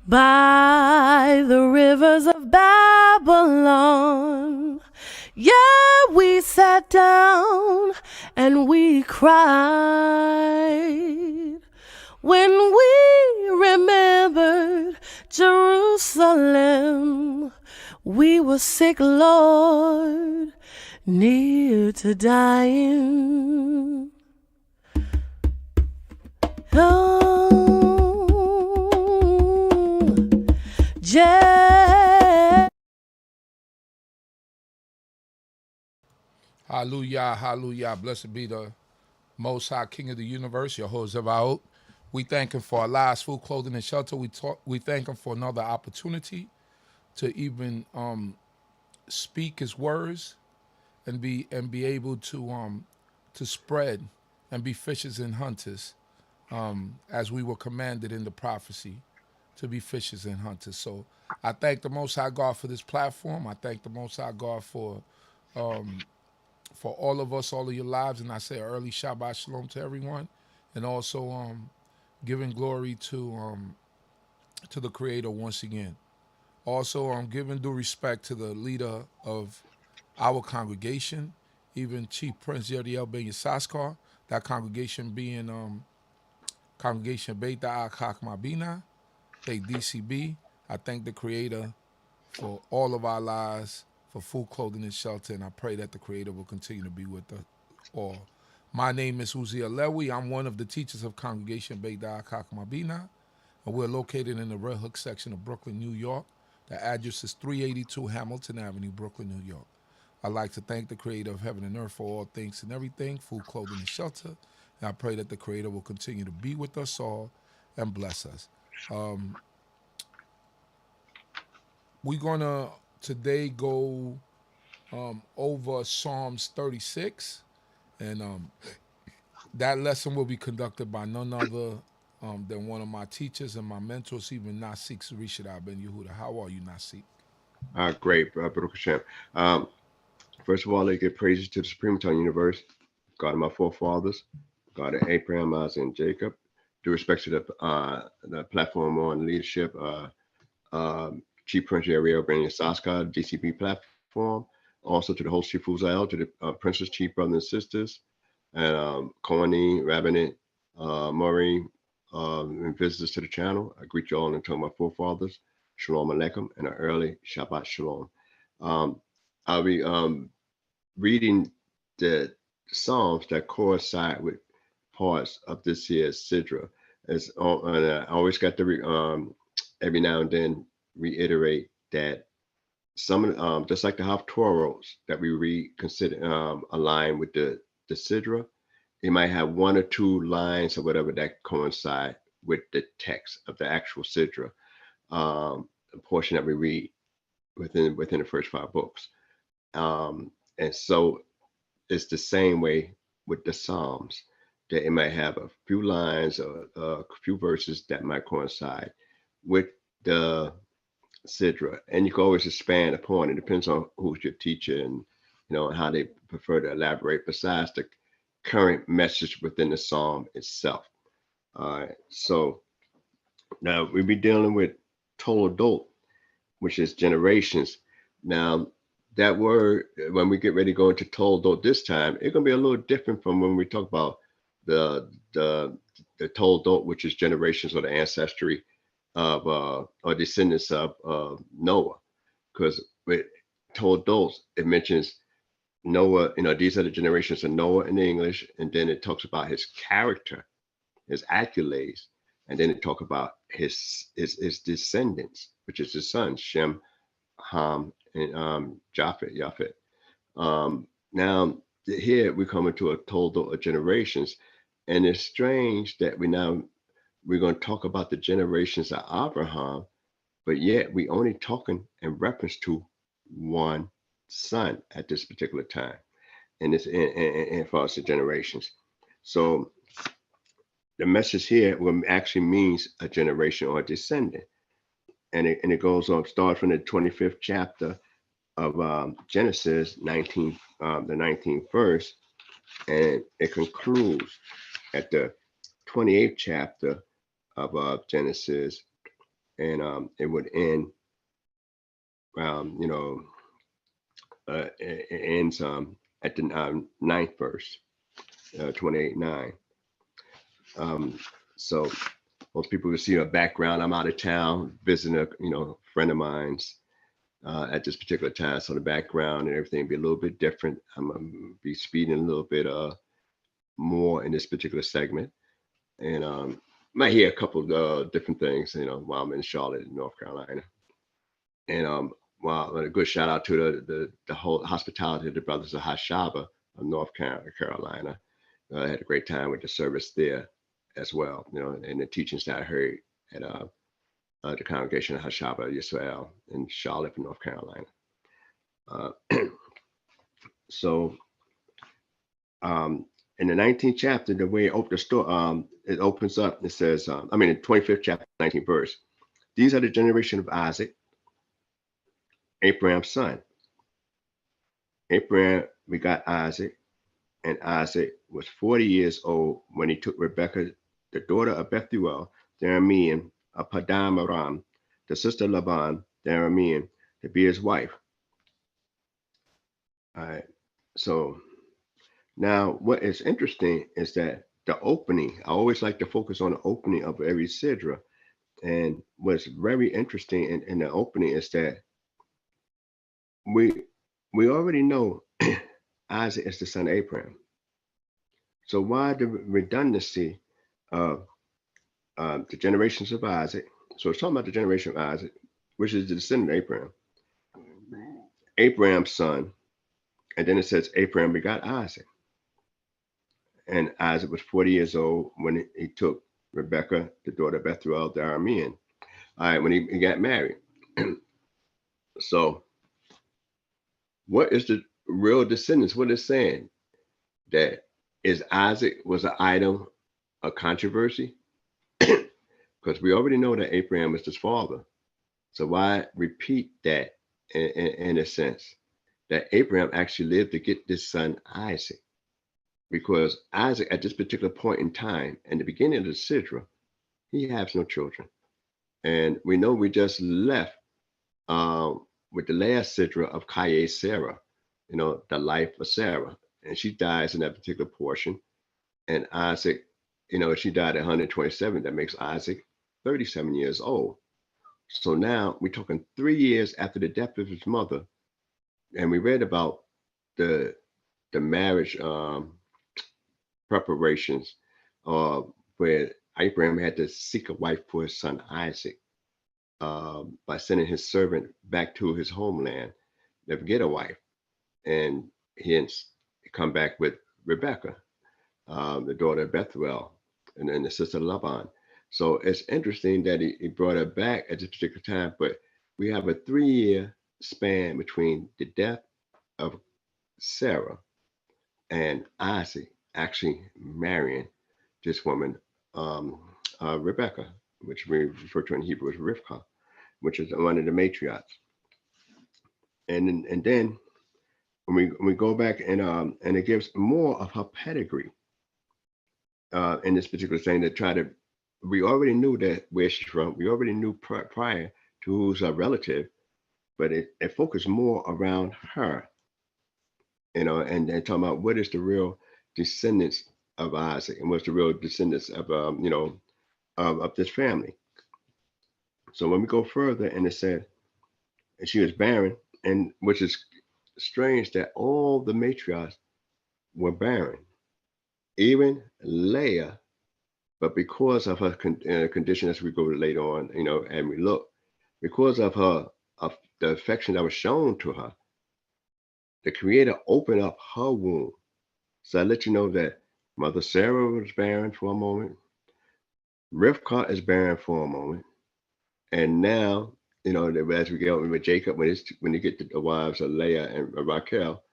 by the rivers of Babylon. Yeah, we sat down and we cried when we remembered Jerusalem. We were sick, Lord, near to dying. Oh, Hallelujah, hallelujah. Blessed be the Most High King of the universe, Yehudah. We thank him for our lives, food, clothing, and shelter. We thank him for another opportunity to even speak his words and be able to spread and be fishers and hunters, as we were commanded in the prophecy to be fishers and hunters. So I thank the Most High God for this platform. I thank the Most High God for all of us, all of your lives, and I say early Shabbat Shalom to everyone, and also giving glory to the Creator once again. Also, giving due respect to the leader of our congregation, even Chief Prince Yeriel Ben Yissaskar, that congregation being Congregation BINAH, CHOKMAH, D.C.B. I thank the Creator for all of our lives, for food, clothing, and shelter, and I pray that the Creator will continue to be with us all. My name is Zurishaddai. I'm one of the teachers of Congregation BINAH, CHOKMAH, and we're located in the Red Hook section of Brooklyn, New York. The address is 382 Hamilton Avenue, Brooklyn, New York. I'd like to thank the Creator of heaven and earth for all things and everything, food, clothing, and shelter. And I pray that the Creator will continue to be with us all and bless us. We're going to today go over Psalms 36. And that lesson will be conducted by none other than one of my teachers and my mentors, even Nasik Zurishaddai Ben Yehudah. How are you, Nasik? Great, Baruch Hashem. First of all, I give praises to the Supreme Time Universe, God of my forefathers, God of Abraham, Isaac, and Jacob. Due respect to the platform on leadership, Chief Prince Yeriel Ben Yissaskar, D.C.B. platform. Also to the host Chief Uziel, to the Princess Chief brothers and sisters, and Kohanim, Rabbinate, Murray, and visitors to the channel. I greet you all and tell my forefathers, Shalom Aleichem, and an early Shabbat Shalom. I'll be reading the Psalms that coincide with parts of this year's Sidra. And I always got to every now and then reiterate that some just like the Haftorahs that we read consider align with the Sidra. It might have one or two lines or whatever that coincide with the text of the actual Sidra, a portion that we read within the first 5 books. And so it's the same way with the Psalms, that it might have a few lines or a few verses that might coincide with the Sidra, and you can always expand upon it. Depends on who's your teacher and how they prefer to elaborate besides the current message within the psalm itself. All right, so now we'll be dealing with Toledot, which is generations. Now that word, when we get ready to go into Toledot this time, it's gonna be a little different from when we talk about the Toledot, which is generations or the ancestry of or descendants of Noah, because with Toledot it mentions Noah. These are the generations of Noah in English, and then it talks about his character, his accolades, and then it talks about his descendants, which is his sons Shem, Ham, and Japheth. Now here we come into a Toledot of generations, and it's strange that we're going to talk about the generations of Abraham, but yet we only talking in reference to one son at this particular time, and it's in far as the generations. So the message here actually means a generation or a descendant, and it goes on, starts from the 25th chapter of Genesis 19, the 19th verse, and it concludes at the 28th chapter of Genesis, and it would end, it ends at the ninth verse, 28:9. So most people will see a background. I'm out of town visiting a friend of mine's at this particular time, so the background and everything be a little bit different. I'm gonna be speeding a little bit more in this particular segment, and might hear a couple of different things, while I'm in Charlotte, North Carolina. And well, a good shout out to the whole hospitality of the Brothers of Hashaba of North Carolina. I had a great time with the service there as well, and the teachings that I heard at the congregation of Hashaba Yisrael in Charlotte, North Carolina. So in the 19th chapter, the way it opens up, it says, in the 25th chapter, 19th verse, these are the generation of Isaac, Abraham's son. Abraham begot Isaac, and Isaac was 40 years old when he took Rebekah, the daughter of Bethuel, the Aramean, of Padan Aram, the sister of Laban, the Aramean, to be his wife. All right. So now what is interesting is that the opening, I always like to focus on the opening of every Sidra. And what's very interesting in the opening is that we already know Isaac is the son of Abraham. So why the redundancy of the generations of Isaac? So it's talking about the generation of Isaac, which is the descendant of Abraham, Abraham's son. And then it says Abraham begot Isaac. And Isaac was 40 years old when he took Rebekah, the daughter of Bethuel, the Aramean. All right, when he got married. So what is the real descendants? What it's saying? That is Isaac was an item of controversy? Because we already know that Abraham was his father. So why repeat that in a sense? That Abraham actually lived to get this son Isaac. Because Isaac, at this particular point in time, in the beginning of the Sidra, he has no children. And we know we just left with the last Sidra of Kaye Sarah, the life of Sarah. And she dies in that particular portion. And Isaac, she died at 127. That makes Isaac 37 years old. So now we're talking 3 years after the death of his mother. And we read about the marriage preparations where Abraham had to seek a wife for his son Isaac by sending his servant back to his homeland to get a wife. And hence come back with Rebekah, the daughter of Bethuel, and then the sister of Laban. So it's interesting that he brought her back at this particular time, but we have a 3-year span between the death of Sarah and Isaac actually marrying this woman, Rebekah, which we refer to in Hebrew as Rivkah, which is one of the matriarchs. And then when we go back and it gives more of her pedigree in this particular thing that we already knew that where she's from. We already knew prior to who's a relative, but it focused more around her, and talking about what is the real descendants of Isaac and what's the real descendants of of this family. So when we go further, and it said, and she was barren, and which is strange that all the matriarchs were barren, even Leah, but because of her condition, as we go later on, and we look, because of the affection that was shown to her, the Creator opened up her womb. So I let you know that Mother Sarah was barren for a moment, Rivkah is barren for a moment, and now, as we get on with Jacob, when you get to the wives of Leah and Rachel,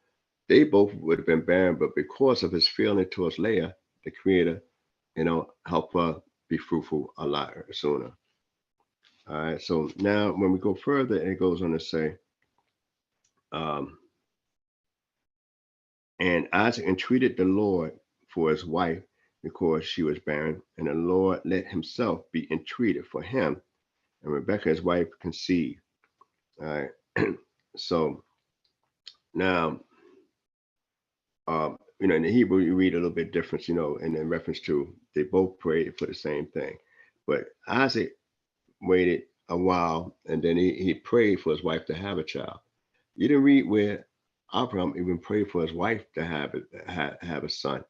they both would have been barren, but because of his feeling towards Leah, the Creator, help her be fruitful a lot sooner. All right. So now when we go further, it goes on to say, and Isaac entreated the Lord for his wife because she was barren, and the Lord let himself be entreated for him, and Rebekah, his wife, conceived. All right. So now, in the Hebrew, you read a little bit different, and in reference to they both prayed for the same thing. But Isaac waited a while, and then he prayed for his wife to have a child. You didn't read where Abraham even prayed for his wife to have a son.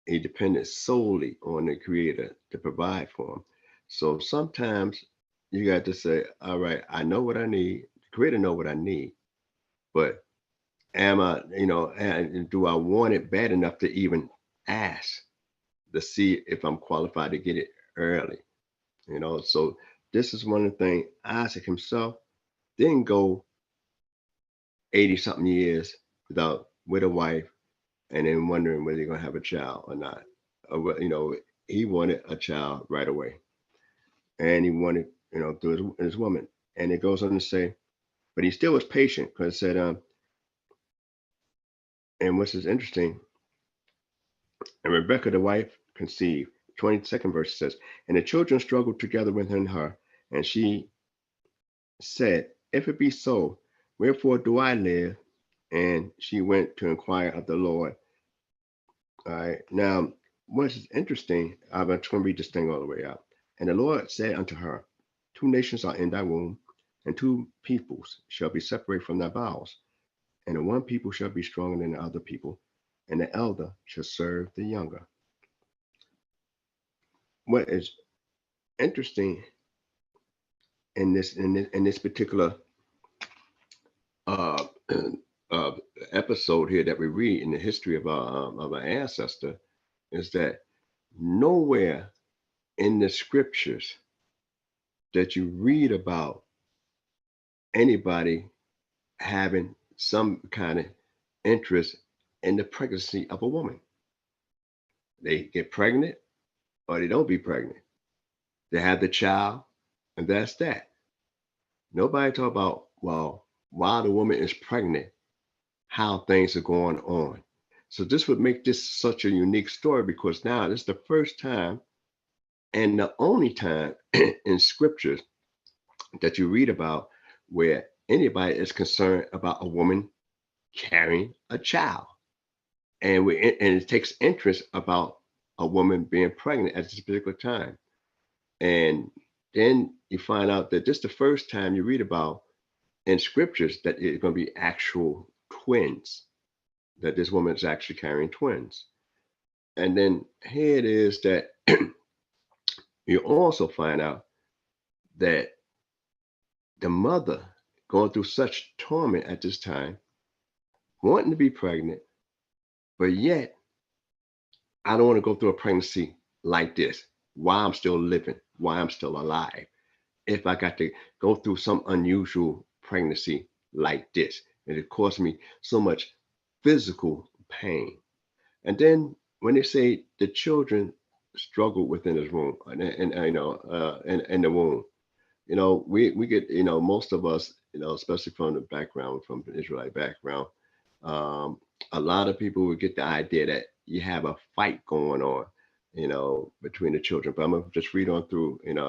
He depended solely on the Creator to provide for him. So sometimes you got to say, all right, I know what I need. The Creator know what I need, but am I, and do I want it bad enough to even ask to see if I'm qualified to get it early? So this is one of the things. Isaac himself didn't go 80 something years with a wife and then wondering whether you're going to have a child or not. He wanted a child right away, and he wanted, through his woman. And it goes on to say, but he still was patient, because it said, and what's is interesting, and Rebekah, the wife, conceived. 22nd verse says, and the children struggled together within her, and she said, if it be so, wherefore do I live? And she went to inquire of the Lord. All right. Now, what's interesting, I'm just going to read this thing all the way out. And the Lord said unto her, two nations are in thy womb, and two peoples shall be separated from thy bowels. And the one people shall be stronger than the other people, and the elder shall serve the younger. What is interesting in this particular uh, episode here that we read in the history of our ancestor is that nowhere in the scriptures that you read about anybody having some kind of interest in the pregnancy of a woman. They get pregnant or they don't be pregnant. They have the child, and that's that. Nobody talk about, well, while the woman is pregnant, how things are going on. So this would make this such a unique story, because now this is the first time and the only time in scriptures that you read about where anybody is concerned about a woman carrying a child. And it takes interest about a woman being pregnant at this particular time. And then you find out that this is the first time you read about in scriptures that it's going to be actual twins, that this woman is actually carrying twins. And then here it is that you also find out that the mother going through such torment at this time, wanting to be pregnant, but yet I don't want to go through a pregnancy like this while I'm still living, while I'm still alive. If I got to go through some unusual pregnancy like this, and it caused me so much physical pain. And then when they say the children struggle within his womb, and in the womb, we get, most of us, especially from the background, from the Israelite background, a lot of people would get the idea that you have a fight going on, between the children. But I'm gonna just read on through, and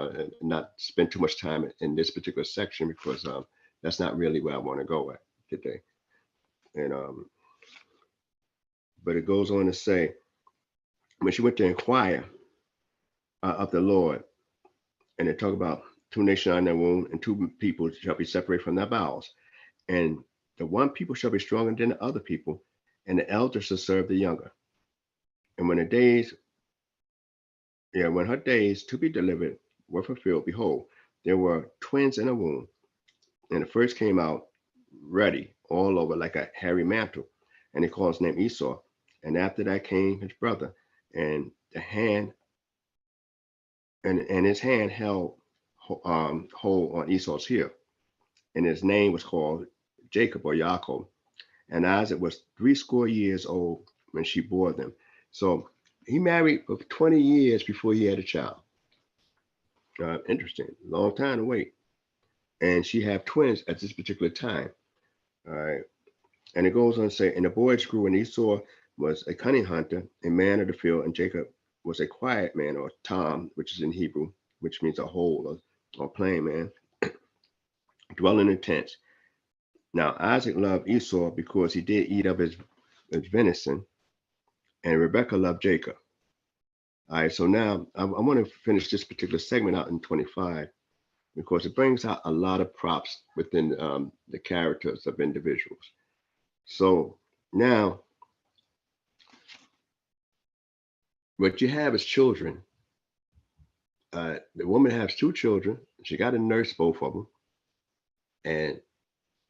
not spend too much time in this particular section, because that's not really where I want to go at today. And but it goes on to say, when she went to inquire of the Lord, and they talk about two nations are in their womb, and two people shall be separated from their bowels, and the one people shall be stronger than the other people, and the elder shall serve the younger. And when her days to be delivered were fulfilled, behold, there were twins in her womb, and the first came out ruddy all over like a hairy mantle, and he called his name Esau. And after that came his brother, and the hand and his hand held hold on Esau's heel, and his name was called Jacob or Yaakov. And Isaac was 80 years old when she bore them. So he married for 20 years before he had a child. Interesting, long time to wait. And she had twins at this particular time. All right. And it goes on to say, and the boys grew, and Esau was a cunning hunter, a man of the field, and Jacob was a quiet man, or Tom, which is in Hebrew, which means a hole, or plain man, dwelling in tents. Now Isaac loved Esau because he did eat of his venison, and Rebekah loved Jacob. All right, so now I want to finish this particular segment out in 25 because it brings out a lot of props within the characters of individuals. So now what you have is children. The woman has 2 children. She got to nurse both of them, and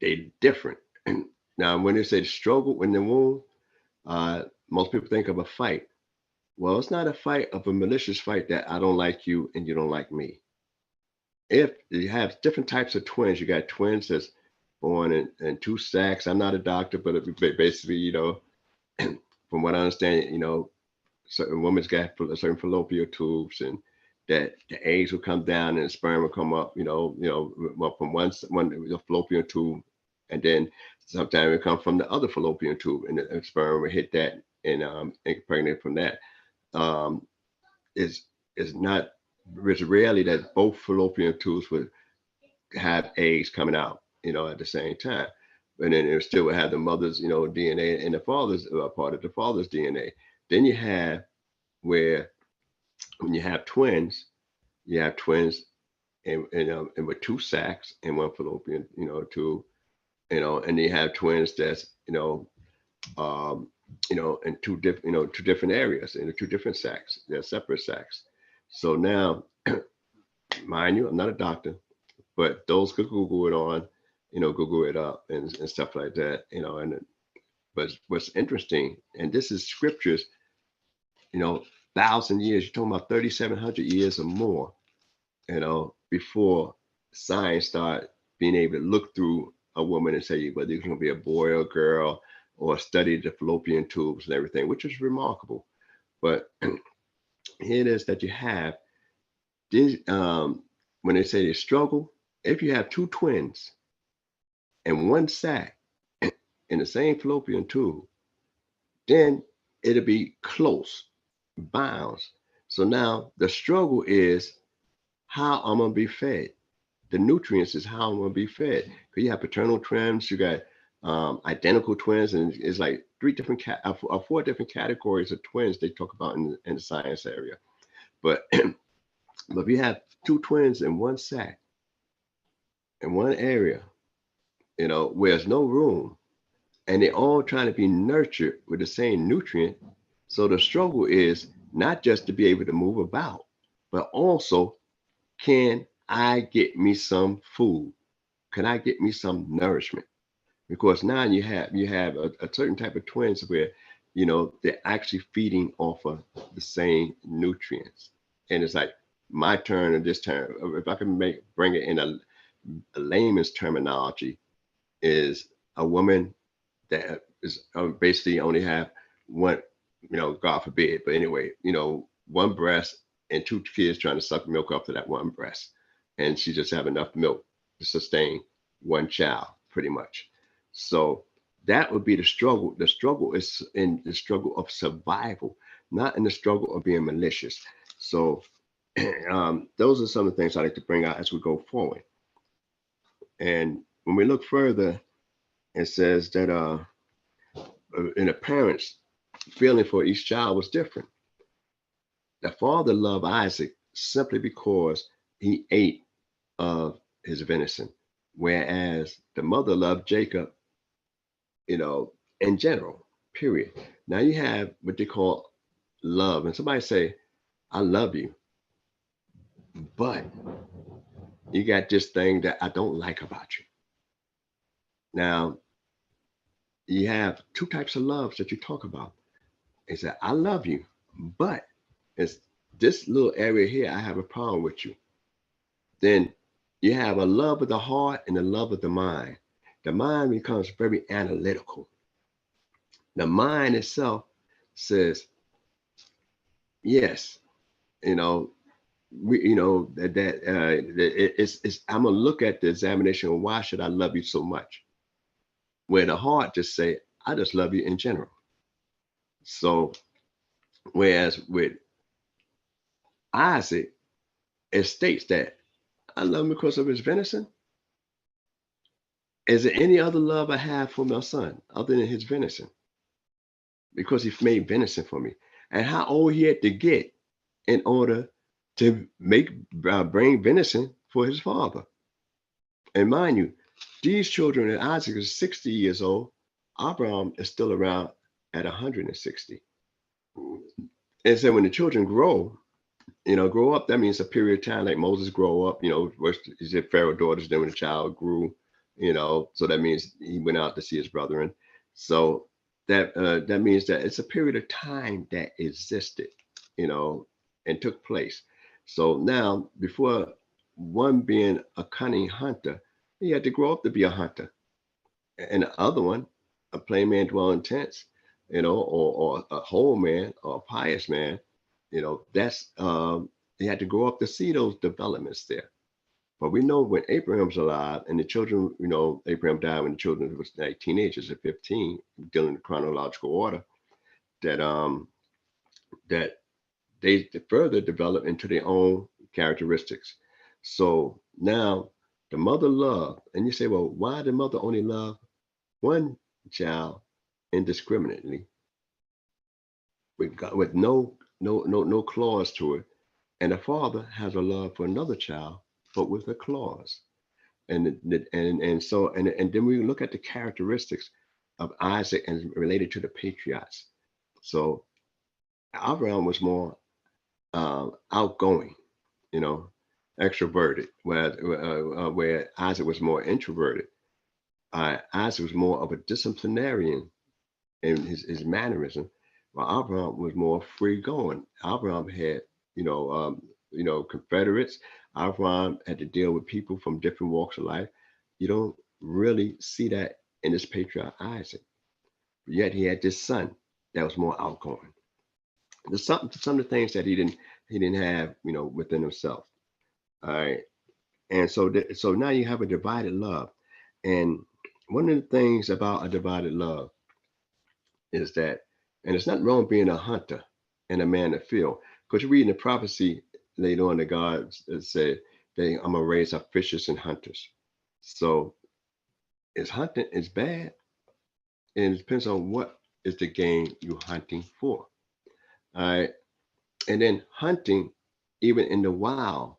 they're different. Now, when they say struggle in the womb, most people think of a fight. Well, it's not a fight of a malicious fight that I don't like you and you don't like me. If you have different types of twins, you got twins that's born in 2 sacks. I'm not a doctor, but basically, from what I understand, certain women's got certain fallopian tubes, and that the eggs will come down and the sperm will come up, from one the fallopian tube, and then sometimes it come from the other fallopian tube, and the sperm will hit that and impregnate from that. It's rarely that both fallopian tubes would have eggs coming out, at the same time. And then it still would have the mother's, DNA and the father's part of the father's DNA. Then you have where when you have twins and with 2 sacs and 1 fallopian, tube, and you have twins that's, in 2 different, 2 different areas, in 2 different sacs. They're separate sacs. So now, mind you, I'm not a doctor, but those could Google it on, Google it up and stuff like that, but what's interesting, and this is scriptures, 1,000 years, you're talking about 3,700 years or more, before science started being able to look through a woman and say whether it's going to be a boy or a girl, or study the fallopian tubes and everything, which is remarkable. But here it is that you have this, when they say they struggle, if you have 2 twins and 1 sac in the same fallopian tube, then it'll be close bounds. So now the struggle is how I'm going to be fed. The nutrients is how I'm going to be fed. Because you have paternal twins, you got identical twins, and it's like 4 different categories of twins they talk about in the science area. But but if you have 2 twins in 1 sac in 1 area, where there's no room, and they're all trying to be nurtured with the same nutrient. So the struggle is not just to be able to move about, but also, can I get me some food? Can I get me some nourishment? Because now you have a certain type of twins where, they're actually feeding off of the same nutrients. And it's like my turn and this turn. If I can bring it in a layman's terminology, is a woman that is basically only have 1, God forbid, but anyway, 1 breast and 2 kids trying to suck milk off of that 1 breast. And she just have enough milk to sustain 1 child, pretty much. So that would be the struggle. The struggle is in the struggle of survival, not in the struggle of being malicious. So those are some of the things I like to bring out as we go forward. And when we look further, it says that in the parents' feeling for each child was different. The father loved Isaac simply because he ate of his venison, whereas the mother loved Jacob, in general, period. Now you have what they call love, and somebody say, I love you, but you got this thing that I don't like about you. Now, you have 2 types of loves that you talk about. It's that I love you, but it's this little area here, I have a problem with you. Then you have a love of the heart and a love of the mind. The mind becomes very analytical. The mind itself says, yes, I'm gonna look at the examination of why should I love you so much? Where the heart just say, I just love you in general. So, whereas with Isaac, it states that I love him because of his venison. Is there any other love I have for my son other than his venison? Because he made venison for me. And how old he had to get in order to bring venison for his father. And mind you, these children, and Isaac is 60 years old, Abraham is still around at 160. And so when the children grow up, that means a period of time, like Moses grow up, he said Pharaoh's daughters, then when the child grew, so that means he went out to see his brethren. So that means that it's a period of time that existed, and took place. So now, before one being a cunning hunter, he had to grow up to be a hunter. And the other one, a plain man dwelling in tents, or a whole man or a pious man, that's they had to grow up to see those developments there. But we know when Abraham's alive and the children, Abraham died when the children was like teenagers at 15, dealing in chronological order, that they further develop into their own characteristics. So now the mother love, and you say, well, why the mother only love one child indiscriminately with no clause to it, and the father has a love for another child, but with a clause. And then we look at the characteristics of Isaac and related to the patriarchs. So Abraham was more outgoing, extroverted, where Isaac was more introverted. Isaac was more of a disciplinarian in his mannerism, while Abraham was more free going. Abraham had, Confederates. Abraham had to deal with people from different walks of life. You don't really see that in this patriarch Isaac. Yet he had this son that was more outgoing. There's some of the things that he didn't have, within himself. All right. And so now you have a divided love. And one of the things about a divided love is that, and it's not wrong being a hunter and a man of the field, because you read in the prophecy later on that God said, I'm going to raise up fishers and hunters. So is hunting is bad? And it depends on what is the game you're hunting for. All right. And then hunting, even in the wild,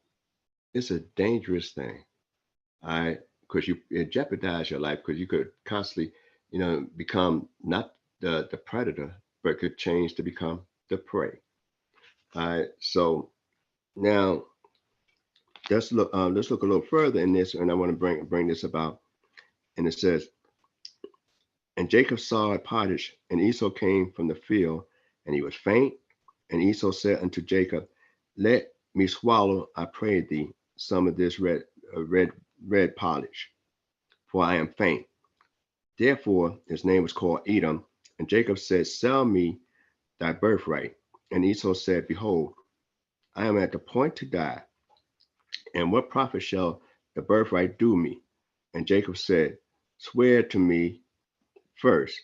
is a dangerous thing. All right. Because it jeopardize your life, because you could constantly, become not the predator, but could change to become the prey. All right. So now let's look a little further in this, and I want to bring this about. And it says, and Jacob saw a pottage, and Esau came from the field, and he was faint. And Esau said unto Jacob, let me swallow, I pray thee, some of this red pottage, for I am faint. Therefore his name was called Edom. And Jacob said, sell me thy birthright. And Esau said, behold, I am at the point to die, and what profit shall the birthright do me? And Jacob said, swear to me first.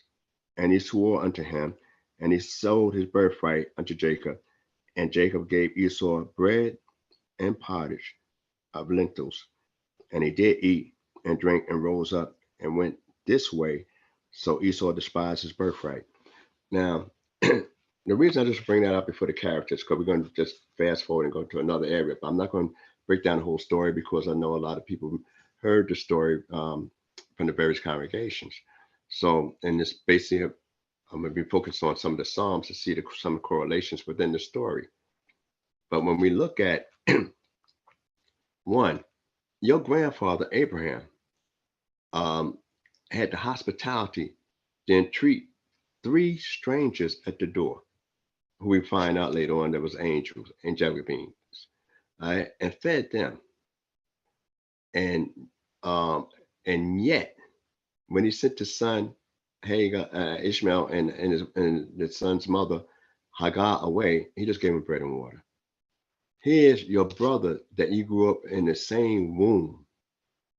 And he swore unto him, and he sold his birthright unto Jacob. And Jacob gave Esau bread and pottage of lentils. And he did eat and drink and rose up and went this way. So Esau despised his birthright. Now, the reason I just bring that up before the characters, because we're going to just fast forward and go to another area. But I'm not going to break down the whole story, because I know a lot of people heard the story from the various congregations. So in this basically, I'm going to be focused on some of the Psalms to see some correlations within the story. But when we look at one, your grandfather Abraham had the hospitality to entreat 3 strangers at the door, who we find out later on there was angels, angelic beings, right, and fed them. And yet, when he sent his son Hagar, Ishmael, and the son's mother Hagar away, he just gave him bread and water. Here's your brother that you grew up in the same womb,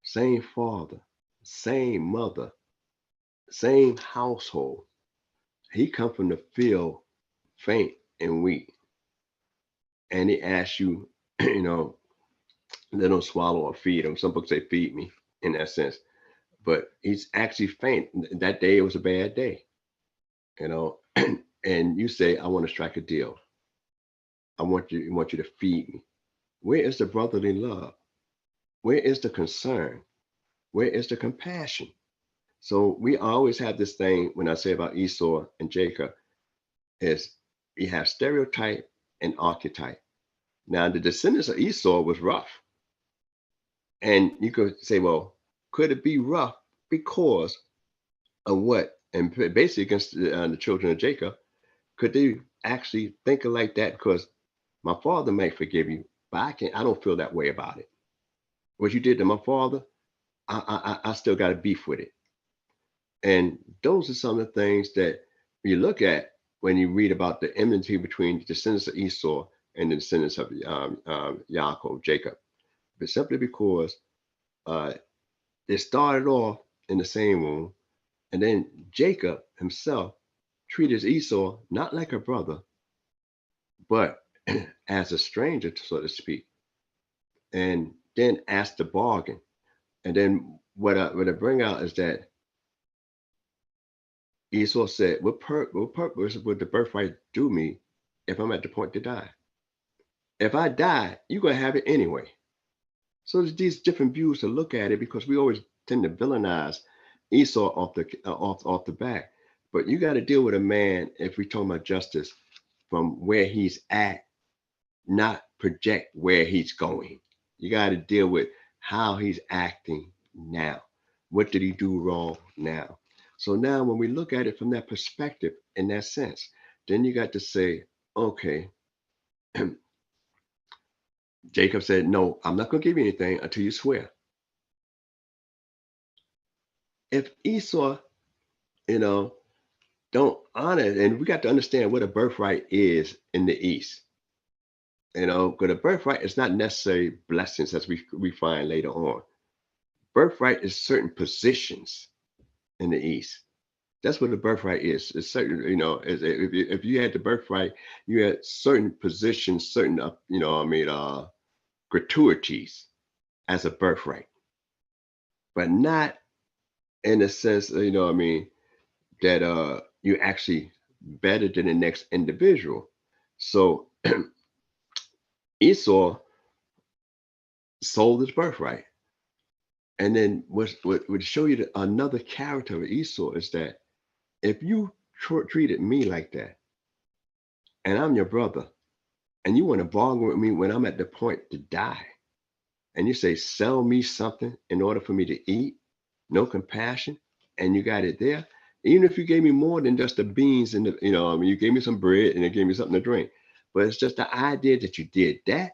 same father, same mother, same household. He come from the field, faint and weak, and he asks you, They don't swallow or feed him. Some books say feed me in that sense. But he's actually faint. That day it was a bad day, you know. And you say, I want to strike a deal. I want you to feed me. Where is the brotherly love? Where is the concern? Where is the compassion? So we always have this thing when I say about Esau and Jacob is we have stereotype and archetype. Now the descendants of Esau was rough. And you could say, well, could it be rough because of what? And basically against the children of Jacob, could they actually think of like that? Because my father may forgive you, but I don't feel that way about it. What you did to my father, I still got a beef with it. And those are some of the things that you look at when you read about the enmity between the descendants of Esau and the descendants of Yaakov, Jacob. But simply because they started off in the same womb, and then Jacob himself treated Esau not like a brother, but as a stranger, so to speak, and then asked to bargain. And then what I bring out is that Esau said, what purpose would the birthright do me if I'm at the point to die? If I die, you're going to have it anyway. So there's these different views to look at it because we always tend to villainize Esau off the back. But you got to deal with a man, if we talk about justice, from where he's at, not project where he's going. You got to deal with how he's acting now. What did he do wrong now? So now when we look at it from that perspective, in that sense, then you got to say, okay, Jacob said, no, I'm not going to give you anything until you swear. If Esau, don't honor it, and we got to understand what a birthright is in the East. Because a birthright is not necessarily blessings as we find later on. Birthright is certain positions in the East. That's what the birthright is. It's certain, if you had the birthright, you had certain positions, certain, gratuities as a birthright, but not in the sense, that you're actually better than the next individual. So Esau sold his birthright. And then what would show you another character of Esau is that if you treated me like that, and I'm your brother, and you want to bargain with me when I'm at the point to die, and you say, sell me something in order for me to eat, no compassion, and you got it there, even if you gave me more than just the beans and you gave me some bread and you gave me something to drink, but it's just the idea that you did that,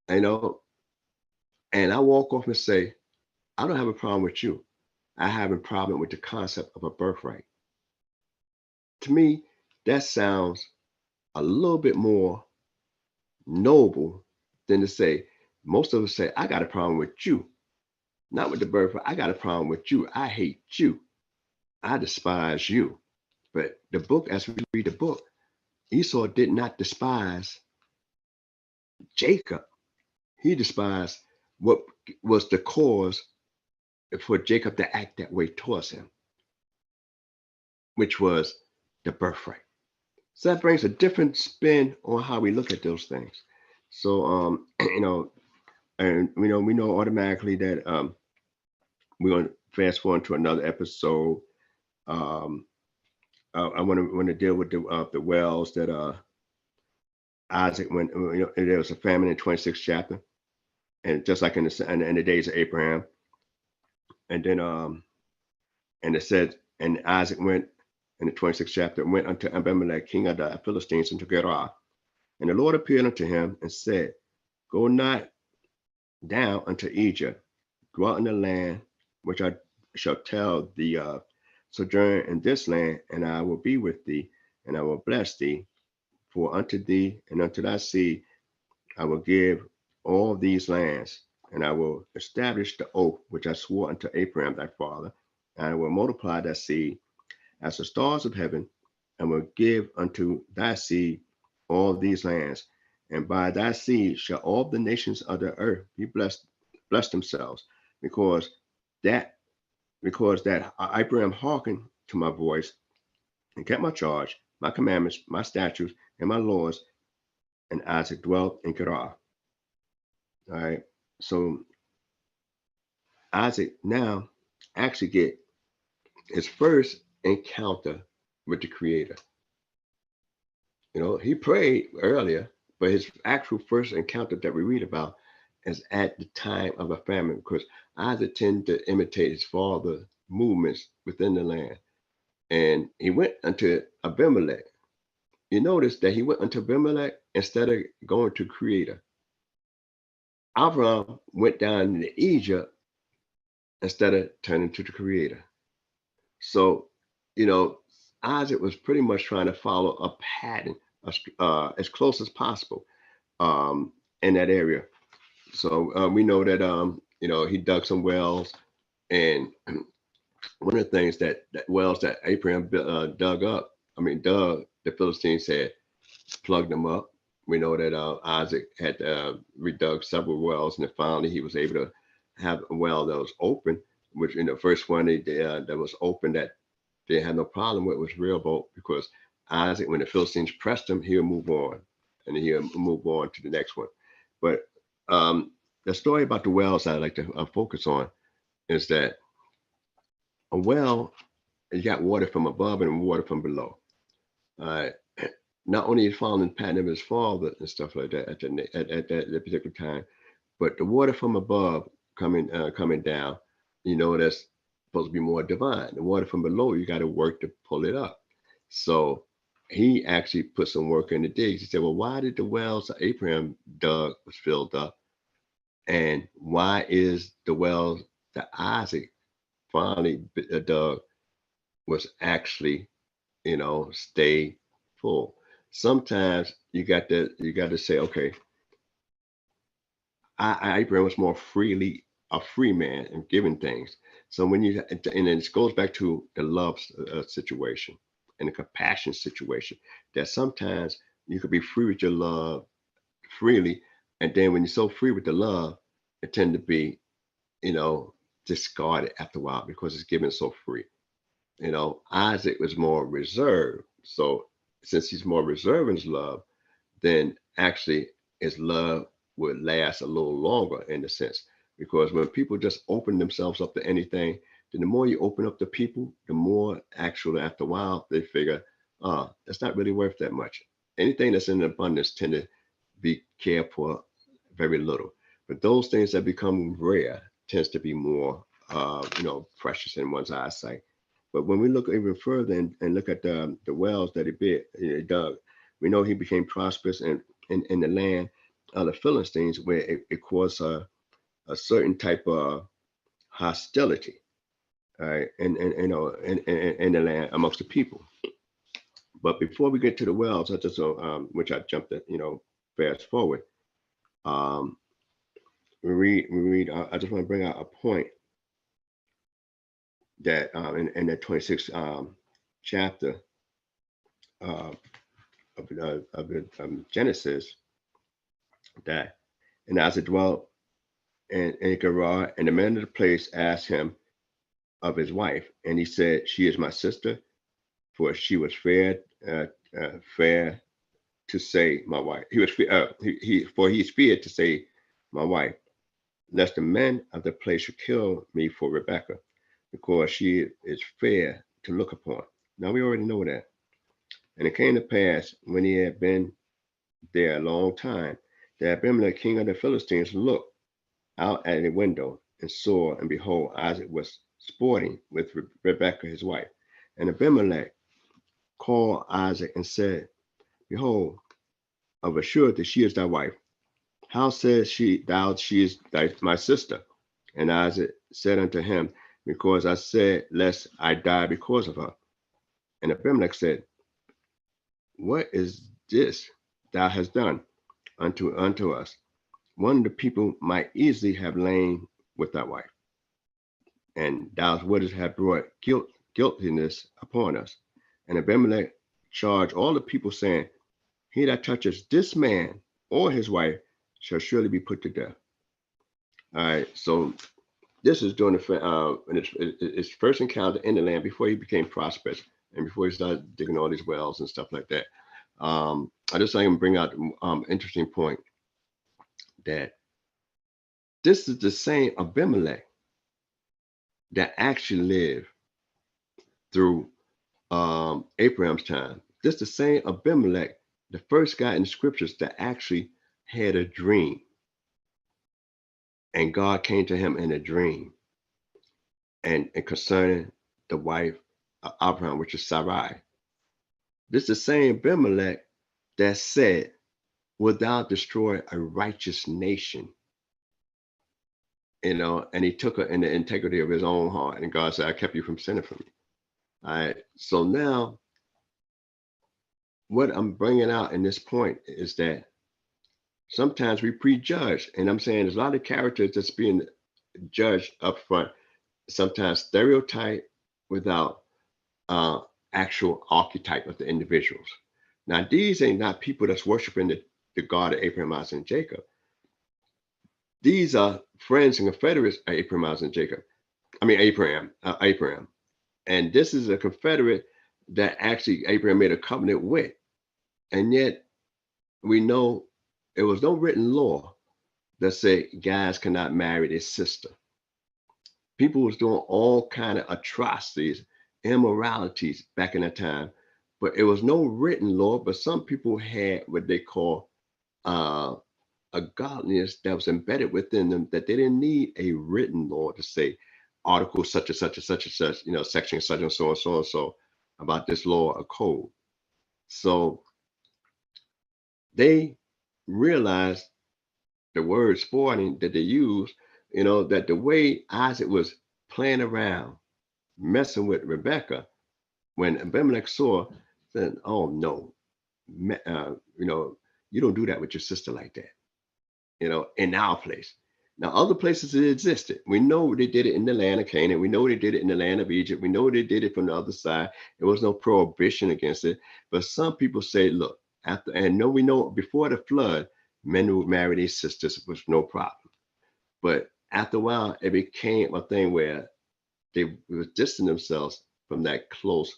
and I walk off and say, I don't have a problem with you. I have a problem with the concept of a birthright. To me, that sounds a little bit more noble than to say, most of us say, I got a problem with you, not with the birthright. I got a problem with you. I hate you. I despise you. But the book, as we read the book, Esau did not despise Jacob. He despised what was the cause for Jacob to act that way towards him, which was the birthright. So that brings a different spin on how we look at those things. So, and we know automatically that we're going to fast forward to another episode. I want to deal with the wells that Isaac went. There was a famine in 26th chapter, and just like in the days of Abraham, and then and it said, and Isaac went in the 26th chapter, went unto Abimelech, king of the Philistines, into Gerar. And the Lord appeared unto him and said, go not down unto Egypt, dwell in the land which I shall tell thee of, sojourn in this land, and I will be with thee, and I will bless thee. For unto thee and unto thy seed I will give all these lands, and I will establish the oath which I swore unto Abraham thy father, and I will multiply thy seed as the stars of heaven, and will give unto thy seed all these lands, and by thy seed shall all the nations of the earth be blessed themselves, because that Abraham hearkened to my voice and kept my charge, my commandments, my statutes, and my laws, and Isaac dwelt in Gerar. All right. So Isaac now actually get his first encounter with the Creator. You know, he prayed earlier, but his actual first encounter that we read about is at the time of a famine, because Isaac tended to imitate his father's movements within the land. And he went unto Abimelech. You notice that he went unto Abimelech instead of going to Creator. Abraham went down into Egypt instead of turning to the Creator. So, you know, Isaac was pretty much trying to follow a pattern as close as possible in that area. So we know that, you know, he dug some wells, and one of the things that wells that Abraham dug, the Philistines had plugged them up. We know that Isaac had redug several wells, and then finally he was able to have a well that was open, which in the first one that was open that they had no problem with was Rehoboth, because Isaac, when the Philistines pressed him, he'll move on, and he'll move on to the next one. But the story about the wells I'd like to focus on is that a well, you got water from above and water from below. Not only is following the pattern of his father and stuff like that at that particular time, but the water from above coming down, you know, that's supposed to be more divine. The water from below, you got to work to pull it up. So he actually put some work in the digs. He said, well, why did the wells that Abraham dug was filled up? And why is the wells that Isaac finally dug was actually, you know, stay full? Sometimes you got to say, okay, Abraham was more freely a free man and giving things. So when you, and it goes back to the love situation and the compassion situation, that sometimes you could be free with your love freely, and then when you're so free with the love, it tend to be, you know, discarded after a while because it's given so free. You know, Isaac was more reserved. So since he's more reserved in his love, then actually his love would last a little longer in a sense. Because when people just open themselves up to anything, then the more you open up to people, the more actually after a while they figure, that's not really worth that much. Anything that's in abundance tend to be cared for very little. But those things that become rare tends to be more, you know, precious in one's eyesight. But when we look even further and look at the wells that he dug, we know he became prosperous in the land of the Philistines, where it caused a certain type of hostility, right, and you know, in the land amongst the people. But before we get to the wells, I just which I jumped at, you know, fast forward. We read. I just want to bring out a point that in the 26th chapter of Genesis, that and as it dwelt in Gerar, and the man of the place asked him of his wife, and he said, "She is my sister, for she was fair to say my wife." He was he feared to say my wife, lest the men of the place should kill me for Rebekah, because she is fair to look upon. Now we already know that. And it came to pass, when he had been there a long time, that Abimelech, king of the Philistines, looked out at a window and saw, and behold, Isaac was sporting with Rebekah his wife. And Abimelech called Isaac and said, "Behold, of a surety she is thy wife. How says she is my sister?" And Isaac said unto him, "Because I said, lest I die because of her." And Abimelech said, "What is this thou hast done unto us? One of the people might easily have lain with thy wife, and thou wouldst have brought guiltiness upon us." And Abimelech charged all the people, saying, "He that touches this man or his wife shall surely be put to death. All right, so this is during his first encounter in the land before he became prosperous and before he started digging all these wells and stuff like that. I just like to bring out interesting point that this is the same Abimelech that actually lived through Abraham's time. This is the same Abimelech, the first guy in the scriptures that actually had a dream. And God came to him in a dream. And concerning the wife of Abraham, which is Sarai. This is the same Abimelech that said, "Wilt thou destroy a righteous nation?" You know, and he took her in the integrity of his own heart. And God said, "I kept you from sinning for me." All right. So now, what I'm bringing out in this point is that sometimes we prejudge. And I'm saying there's a lot of characters that's being judged up front. Sometimes stereotype without actual archetype of the individuals. Now, these ain't not people that's worshiping the God of Abraham, Isaac, and Jacob. These are friends and confederates of Abraham, Isaac, and Jacob. I mean, Abraham. And this is a confederate that actually Abraham made a covenant with. And yet we know there was no written law that said guys cannot marry their sister. People was doing all kind of atrocities, immoralities back in that time, but it was no written law. But some people had what they call a godliness that was embedded within them, that they didn't need a written law to say article such and such and such and such, you know, section such and so and so and so about this law or code. So they realized the word sporting that they use, you know, that the way Isaac was playing around, messing with Rebecca, when Abimelech saw, said, "Oh no, you know, you don't do that with your sister like that, you know, in our place." Now, other places it existed. We know they did it in the land of Canaan. We know they did it in the land of Egypt. We know they did it from the other side. There was no prohibition against it. But some people say, look, we know before the flood, men who would marry their sisters was no problem. But after a while, it became a thing where they were distancing themselves from that close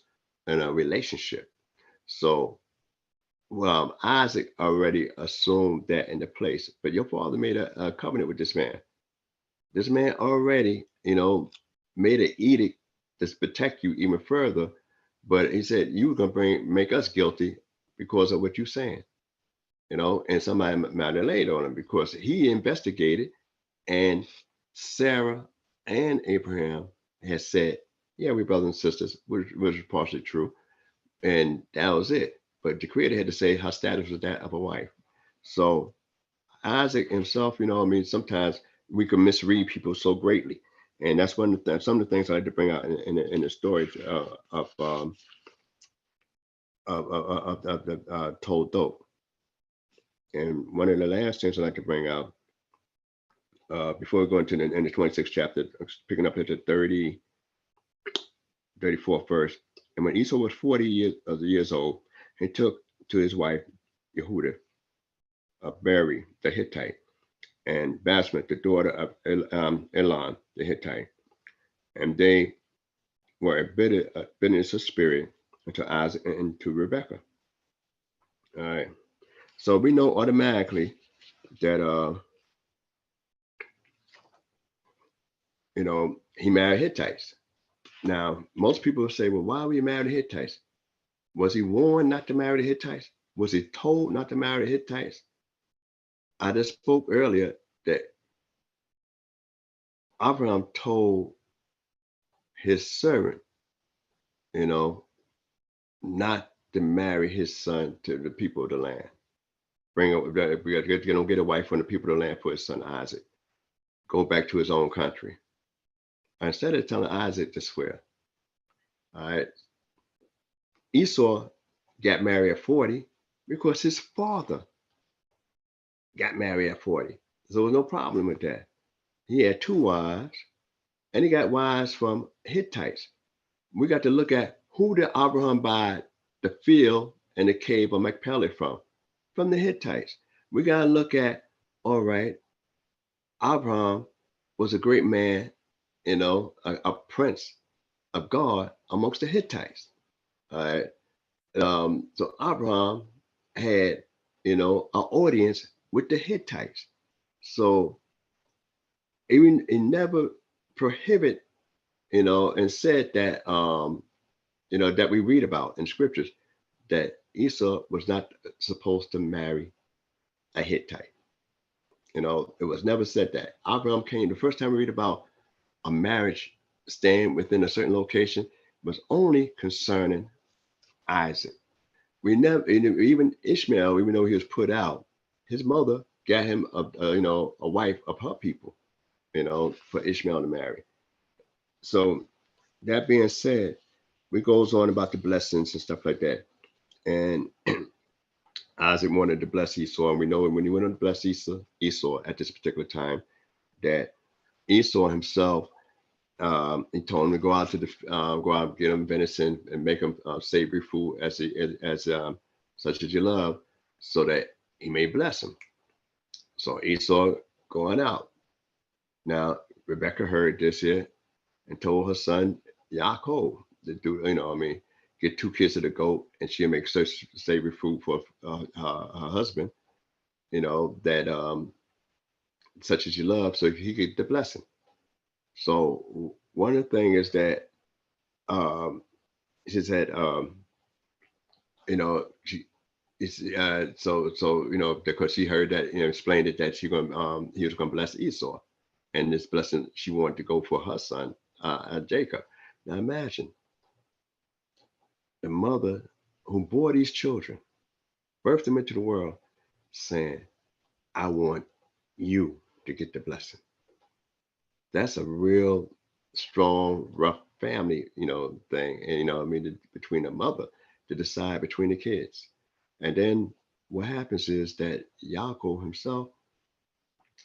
relationship. So Isaac already assumed that in the place, but your father made a covenant with this man. This man already, you know, made an edict to protect you even further. But he said, you were gonna make us guilty because of what you're saying, you know, and somebody might have laid on him because he investigated, and Sarah and Abraham had said, yeah, we're brothers and sisters, which was partially true. And that was it. But the creator had to say her status was that of a wife. So Isaac himself, you know, I mean, sometimes we can misread people so greatly. And that's one of the some of the things I like to bring out in the story of the told dope. And one of the last things I like to bring out before we go into the 26th chapter, picking up at the 34th verse. And when Esau was 40 years old, he took to his wife Yehudah, Beri the Hittite, and Basmat, the daughter of Elon the Hittite. And they were a bitterness of spirit to Isaac and to Rebekah. All right. So we know automatically that you know, he married Hittites. Now, most people say, well, why were you married the Hittites? Was he warned not to marry the Hittites? Was he told not to marry the Hittites? I just spoke earlier that Abraham told his servant, you know, not to marry his son to the people of the land. We got to get a wife from the people of the land for his son Isaac. Go back to his own country. Instead of telling Isaac to swear, all right, Esau got married at 40 because his father got married at 40. So there was no problem with that. He had 2 wives, and he got wives from Hittites. We got to look at who did Abraham buy the field and the cave of Machpelah from? From the Hittites. we got to look at, all right, Abraham was a great man, a prince of God amongst the Hittites. All right. So Abraham had, an audience with the Hittites. So even it never prohibit, and said that, that we read about in scriptures that Esau was not supposed to marry a Hittite. It was never said that. Abraham came, the first time we read about a marriage staying within a certain location was only concerning Isaac. We never, even Ishmael, even though he was put out, his mother got him a wife of her people, for Ishmael to marry. So that being said, we goes on about the blessings and stuff like that. And Isaac wanted to bless Esau, and we know when he went to bless Esau at this particular time, that Esau himself, he told him to go out get him venison and make him savory food as such as you love, so that he may bless him. So Esau going out. Now Rebecca heard this here and told her son Yaakov to do, get 2 kids of the goat, and she'll make such savory food for her husband, that such as you love, so he get the blessing. So one of the things is that she said, she it's because she heard that, explained it that he was gonna bless Esau, and this blessing she wanted to go for her son Jacob. Now imagine the mother who bore these children, birthed them into the world, saying, I want you to get the blessing. That's a real strong, rough family, thing. And, between the mother to decide between the kids. And then what happens is that Yaakov himself,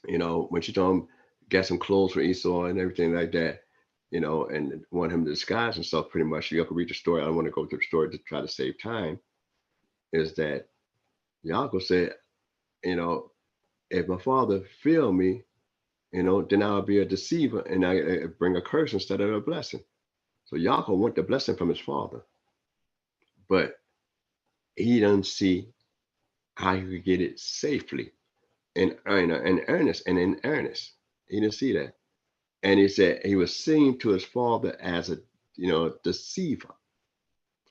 when she told him, get some clothes for Esau and everything like that, and want him to disguise himself pretty much. You can read the story. I don't want to go through the story to try to save time. Is that Yaakov said, if my father failed me, then I'll be a deceiver and I bring a curse instead of a blessing. So Yaakov want the blessing from his father, but he doesn't see how he could get it safely and in earnest. He didn't see that. And he said he was seen to his father as a deceiver.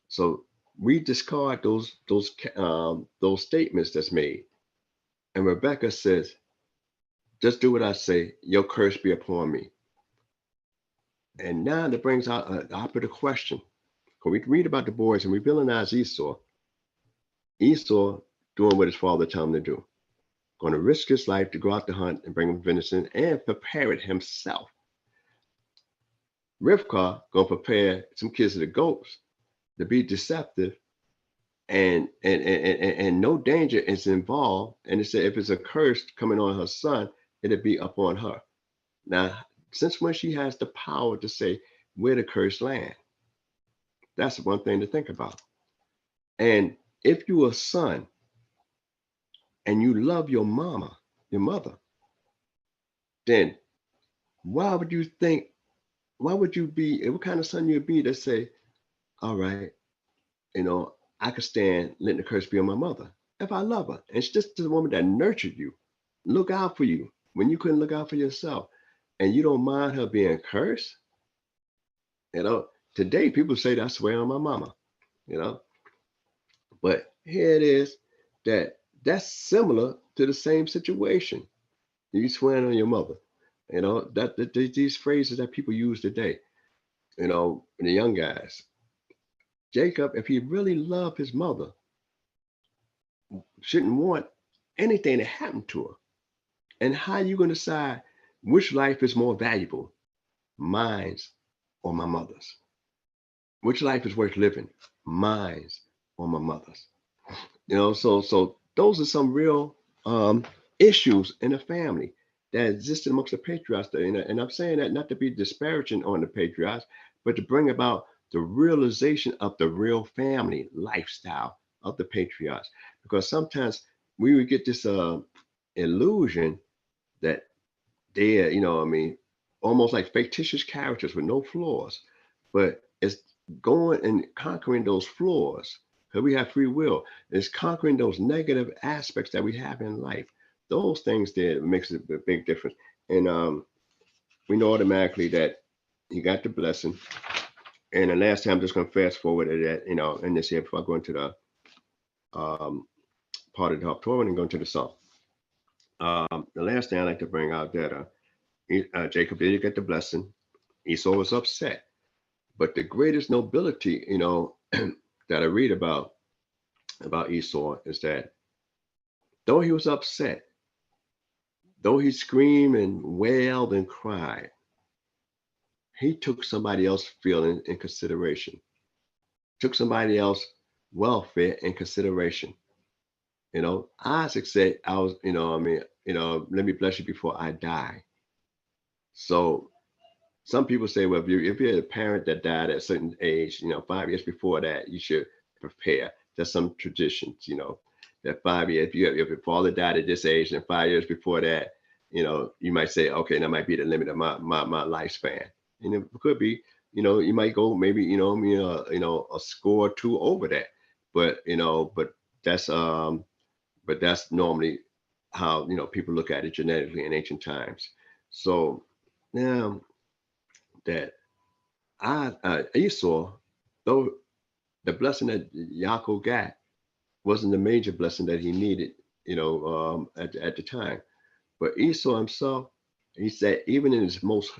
So we discard those statements that's made. And Rebecca says, just do what I say, your curse be upon me. And now that brings out an operative question. When we read about the boys and we villainize Esau doing what his father told him to do, going to risk his life to go out to hunt and bring him venison and prepare it himself. Rivkah going to prepare some kids of the goats to be deceptive, and no danger is involved. And it said if it's a curse coming on her son, it'll be upon her. Now, since when she has the power to say where the curse land? That's one thing to think about. And if you're a son and you love your mother, then why would you be, what kind of son you'd be to say, all right, I could stand letting the curse be on my mother if I love her. And it's just the woman that nurtured you, look out for you when you couldn't look out for yourself, and you don't mind her being cursed. Today people say, I swear on my mama, but here it is that's similar to the same situation. You swearing on your mother, that these phrases that people use today, the young guys. Jacob, if he really loved his mother, shouldn't want anything to happen to her. And how are you going to decide which life is more valuable, mine's or my mother's? Which life is worth living, mine's or my mother's? So those are some real issues in the family that exist amongst the patriarchs. And I'm saying that not to be disparaging on the patriarchs, but to bring about the realization of the real family lifestyle of the patriarchs. Because sometimes we would get this illusion that they're, almost like fictitious characters with no flaws. But it's going and conquering those flaws, because we have free will. It's conquering those negative aspects that we have in life. Those things there makes a big difference. And we know automatically that he got the blessing. And the last time, I'm just going to fast forward to that, and this here before I go into the part of the Torah and go into the song. The last thing I like to bring out that Jacob did get the blessing. Esau was upset. But the greatest nobility, that I read about Esau is that though he was upset, though he screamed and wailed and cried, he took somebody else's feeling in consideration, took somebody else's welfare in consideration. Isaac said, let me bless you before I die. So some people say, well, if you're a parent that died at a certain age, 5 years before that, you should prepare. There's some traditions, that 5 years, if your father died at this age, and 5 years before that, you might say, okay, that might be the limit of my lifespan. And it could be, you might go maybe, a score or two over that. But that's normally how, people look at it genetically in ancient times. So now that Esau, though the blessing that Yaakov got wasn't the major blessing that he needed, at the time. But Esau himself, he said, even in his most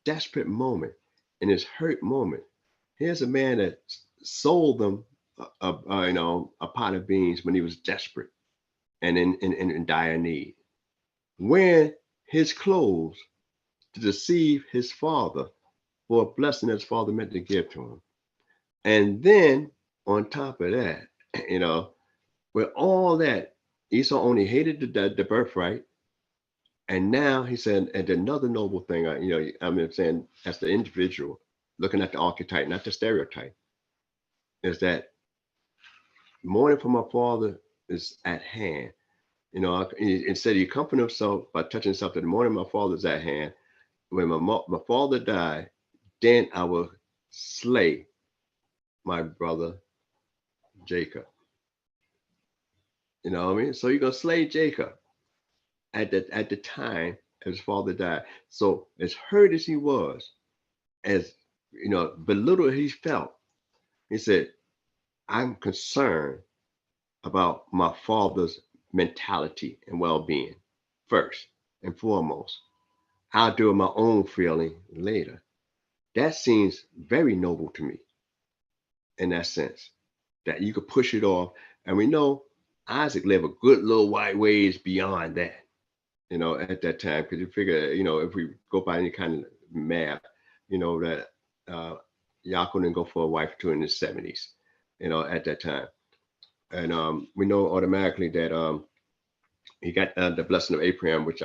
desperate moment, in his hurt moment, here's a man that sold them a pot of beans when he was desperate and in dire need, wearing his clothes to deceive his father for a blessing that his father meant to give to him. And then on top of that, with all that, Esau only hated the birthright. And now he said, and another noble thing, I'm saying as the individual, looking at the archetype, not the stereotype, is that mourning for my father is at hand. Instead he comforted himself by touching himself, that the mourning of my father is at hand. When my father died, then I will slay my brother Jacob. You know what I mean? So you're gonna slay Jacob at the time his father died. So as hurt as he was, as belittled he felt, he said, I'm concerned about my father's mentality and well-being first and foremost. I'll do my own feeling later. That seems very noble to me in that sense, that you could push it off. And we know Isaac lived a good little white ways beyond that, at that time, because you figure, if we go by any kind of math, that Yaakov didn't go for a wife until in his 70s, at that time. And we know automatically that he got the blessing of Abraham, which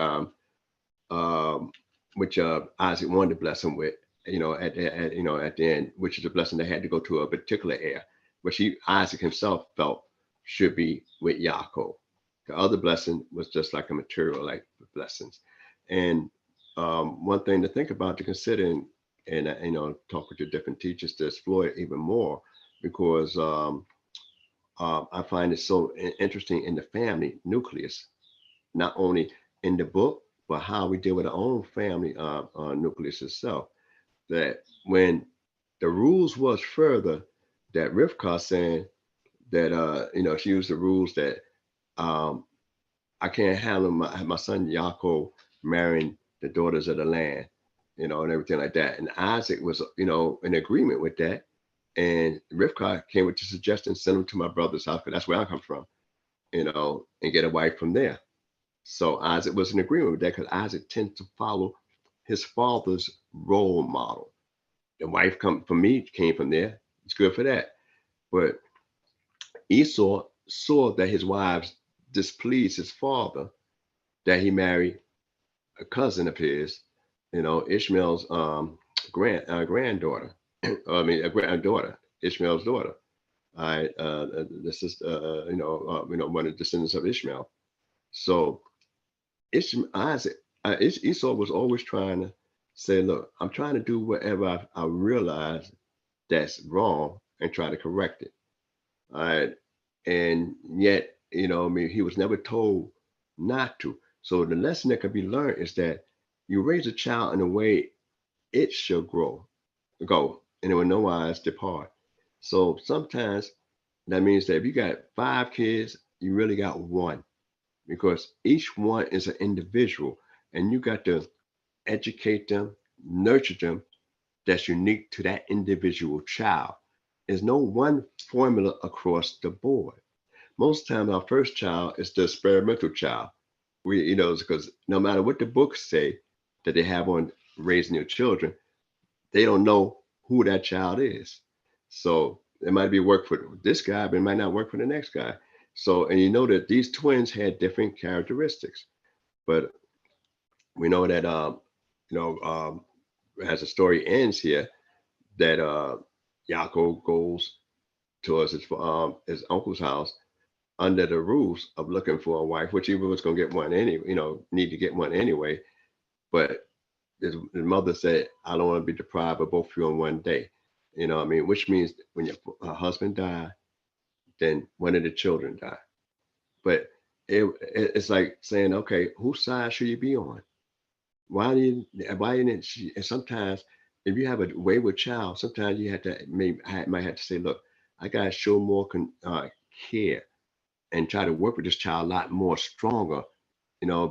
Isaac wanted to bless him with, at the end, which is a blessing that had to go to a particular heir, which Isaac himself felt should be with Yaakov. The other blessing was just like a material, like blessings. And one thing to think about, to consider, and talk with your different teachers to explore it even more, because I find it so interesting in the family nucleus, not only in the book, but how we deal with our own family nucleus itself. That when the rules was further, that Rivka saying that she used the rules that I can't handle my son Yaakov marrying the daughters of the land, and everything like that. And Isaac was in agreement with that. And Rivka came with the suggestion, send him to my brother's house, because that's where I come from, and get a wife from there. So Isaac was in agreement with that, because Isaac tends to follow his father's role model. The wife came from there. It's good for that. But Esau saw that his wives displeased his father, that he married a cousin of his, Ishmael's granddaughter. A granddaughter, Ishmael's daughter. All right, this is one of the descendants of Ishmael. So Esau was always trying to say, look, I'm trying to do whatever I realize that's wrong and try to correct it. All right. And yet, he was never told not to. So the lesson that can be learned is that you raise a child in a way it shall go, and it will no wise depart. So sometimes that means that if you got 5 kids, you really got one, because each one is an individual, and you got to educate them, nurture them that's unique to that individual child. There's no one formula across the board. Most times our first child is the experimental child. Because no matter what the books say that they have on raising your children, they don't know who that child is. So it might be work for this guy, but it might not work for the next guy. So, and you know that these twins had different characteristics, but we know that, as the story ends here, that Yaakov goes towards his uncle's house under the rules of looking for a wife, which he was going to get one need to get one anyway. But his mother said, I don't want to be deprived of both of you in one day. Which means when your husband died, then one of the children die. But it's like saying, okay, whose side should you be on? Why didn't she? And sometimes if you have a wayward child, sometimes you have to might have to say, look, I got to show more care and try to work with this child a lot more stronger,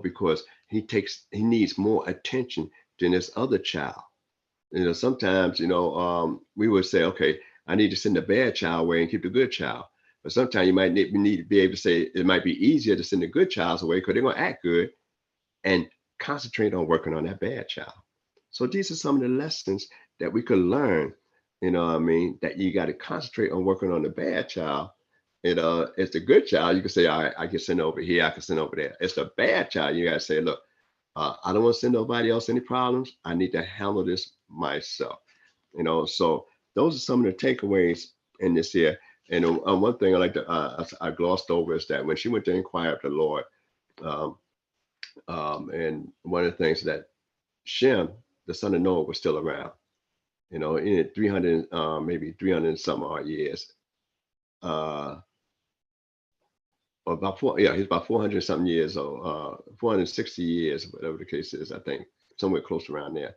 because he needs more attention than this other child. Sometimes, we would say, okay, I need to send the bad child away and keep the good child. But sometimes you might need to be able to say it might be easier to send the good child away because they're going to act good and concentrate on working on that bad child. So these are some of the lessons that we could learn, that you got to concentrate on working on the bad child. It's the good child. You can say, all right, I can send over here, I can send over there. It's the bad child. You got to say, look, I don't want to send nobody else any problems. I need to handle this myself. So those are some of the takeaways in this here. And one thing I like to I glossed over is that when she went to inquire of the Lord, and one of the things that Shem, the son of Noah, was still around. In 300, maybe 300 and some odd years. He's about 400 something years old, 460 years, whatever the case is, I think, somewhere close around there.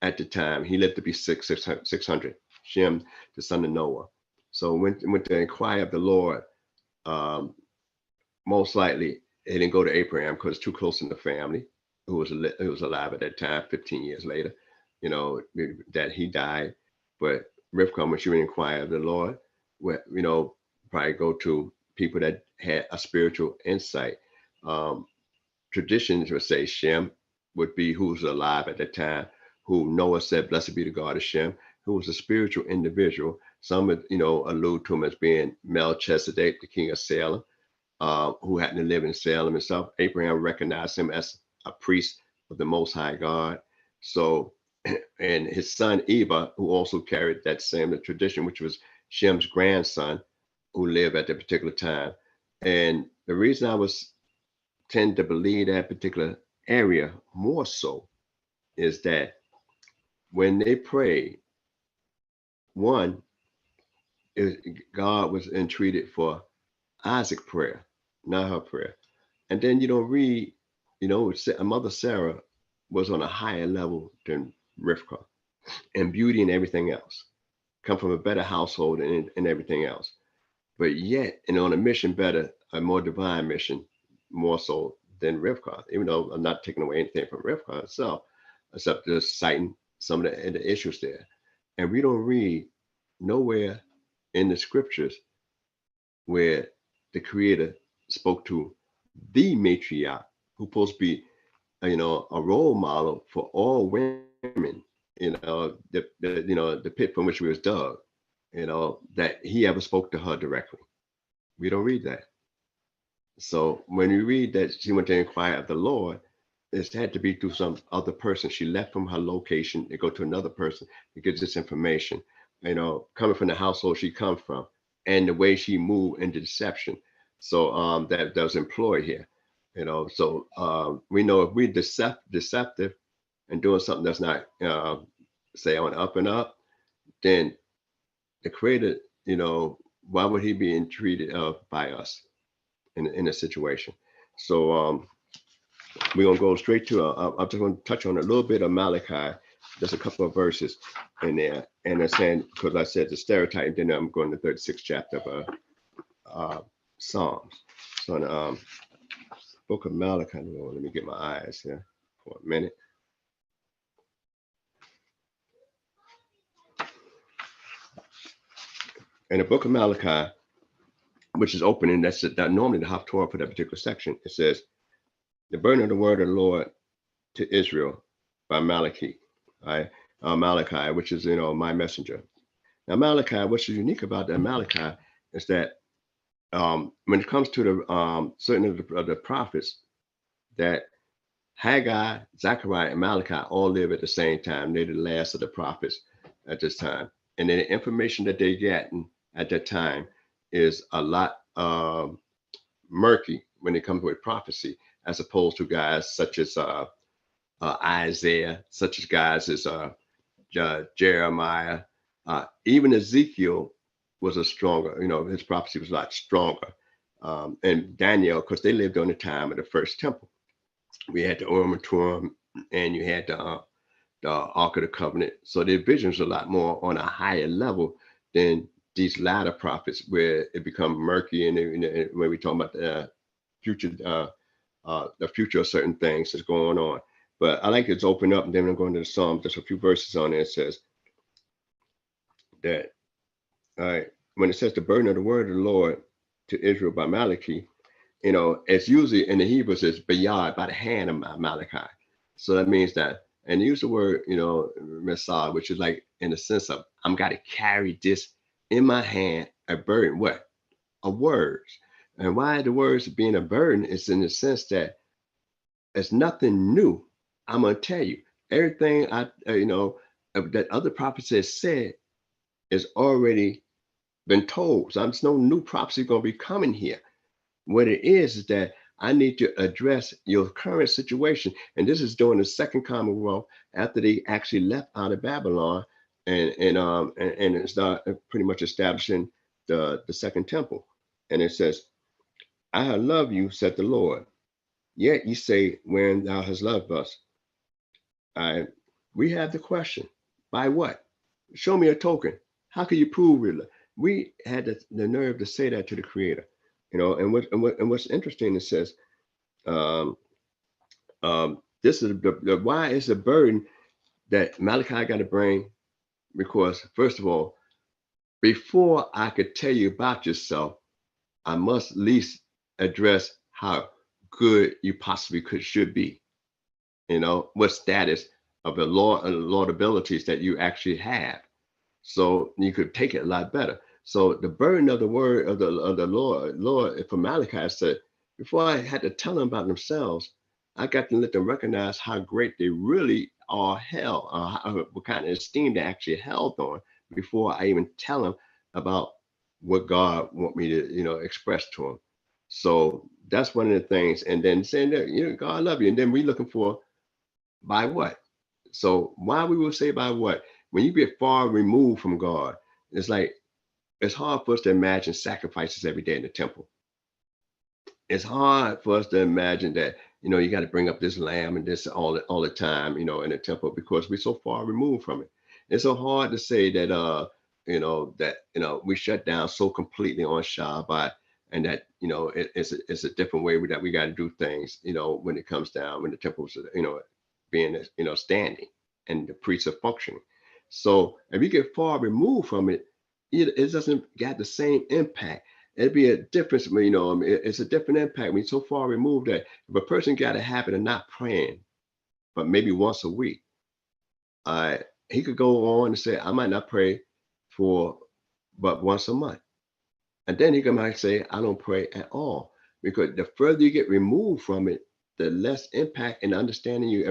At the time, he lived to be 600. Shem, the son of Noah. So went to inquire of the Lord. Most likely, he didn't go to Abraham because too close in the family, who was alive at that time. 15 years later, that he died. But Rivkah, when she would inquire of the Lord, probably go to people that had a spiritual insight. Traditions would say Shem would be who was alive at that time, who Noah said, blessed be the God of Shem, who was a spiritual individual. Some would, allude to him as being Melchizedek, the king of Salem, who happened to live in Salem himself. Abraham recognized him as a priest of the Most High God. So, and his son Eva, who also carried that same tradition, which was Shem's grandson, who lived at that particular time. And the reason I tend to believe that particular area more so is that when they prayed, one, God was entreated for Isaac's prayer, not her prayer. And then you don't read, Mother Sarah was on a higher level than Rivkah in beauty and everything else, come from a better household and everything else. But yet, and on a mission a more divine mission, more so than Rivkah, even though I'm not taking away anything from Rivkah itself, except just citing some of the issues there. And we don't read nowhere in the scriptures where the Creator spoke to the matriarch, who's supposed to be, a role model for all women, the pit from which we was dug, that he ever spoke to her directly. We don't read that. So when you read that she went to inquire of the Lord, it had to be through some other person. She left from her location to go to another person to get this information, coming from the household she comes from. and the way she moved into deception. So that was employed here, you know. So we know if we're deceptive and doing something that's not say on up and up, then the creator, you know, why would he be entreated by us in a situation? So we're gonna go straight to I'm just gonna touch on a little bit of Malachi, just a couple of verses in there, and it's saying, because I said the stereotype, then I'm going to the 36th chapter of Psalms. So in the book of Malachi, let me get my eyes here for a minute. In the book of Malachi, which is opening, that's normally the Haftorah for that particular section. It says, the burden of the word of the Lord to Israel by Malachi, right? Malachi, which is, you know, my messenger. Now, Malachi, what's unique about that Malachi is that when it comes to the certain of the prophets, that Haggai, Zechariah, and Malachi all live at the same time. They're the last of the prophets at this time. And then the information that they get at that time is a lot murky when it comes with prophecy, as opposed to guys such as Isaiah, such as guys as Jeremiah, even Ezekiel was a stronger, you know, his prophecy was a lot stronger. And Daniel, because they lived on the time of the first temple. We had the Urim and Thummim, and you had the Ark of the Covenant. So their visions are a lot more on a higher level than these latter prophets, where it becomes murky, and when we talk about the future of certain things that's going on. But I like it's open up, and then I'm going to the Psalm, just a few verses on it. It says that, all right, when it says the burden of the word of the Lord to Israel by Malachi, you know, it's usually in the Hebrew says bayad, by the hand of Malachi. So that means that, and use the word, you know, Messiah, which is like in the sense of, I'm got to carry this in my hand, a burden, what? A words. And why the words being a burden is in the sense that it's nothing new. I'm going to tell you, everything that other prophets have said is already been told. So there's no new prophecy going to be coming here. What it is that I need to address your current situation. And this is during the Second Commonwealth, after they actually left out of Babylon and start pretty much establishing the second temple. And it says, I have loved you, said the Lord. Yet you say, when thou hast loved us. We have the question, by what? Show me a token. How can you prove it? We had the nerve to say that to the Creator. You know, and what's interesting, it says, this is the why is a burden that Malachi got to bring, because first of all, before I could tell you about yourself, I must at least address how good you possibly should be. You know, what status of the Lord abilities that you actually have, so you could take it a lot better. So the burden of the word of the Lord for Malachi said, before I had to tell them about themselves, I got to let them recognize how great they really are held, what kind of esteem they actually held on, before I even tell them about what God want me to, you know, express to them. So that's one of the things. And then saying that, you know, God I love you. And then we looking for by what? So why we will say by what? When you get far removed from God, it's like, it's hard for us to imagine sacrifices every day in the temple. It's hard for us to imagine that, you know, you got to bring up this lamb and this all the time, you know, in the temple, because we're so far removed from it. It's so hard to say that, we shut down so completely on Shabbat, and that, you know, it's a different way that we got to do things, you know, when it comes down, when the temple's, you know, being, you know, standing and the priests are functioning. So if you get far removed from it, it doesn't get the same impact. It'd be a difference, you know, it's a different impact when you're so far removed that if a person got a habit of not praying, but maybe once a week, he could go on and say, I might not pray but once a month. And then he might say, I don't pray at all. Because the further you get removed from it, the less impact and understanding you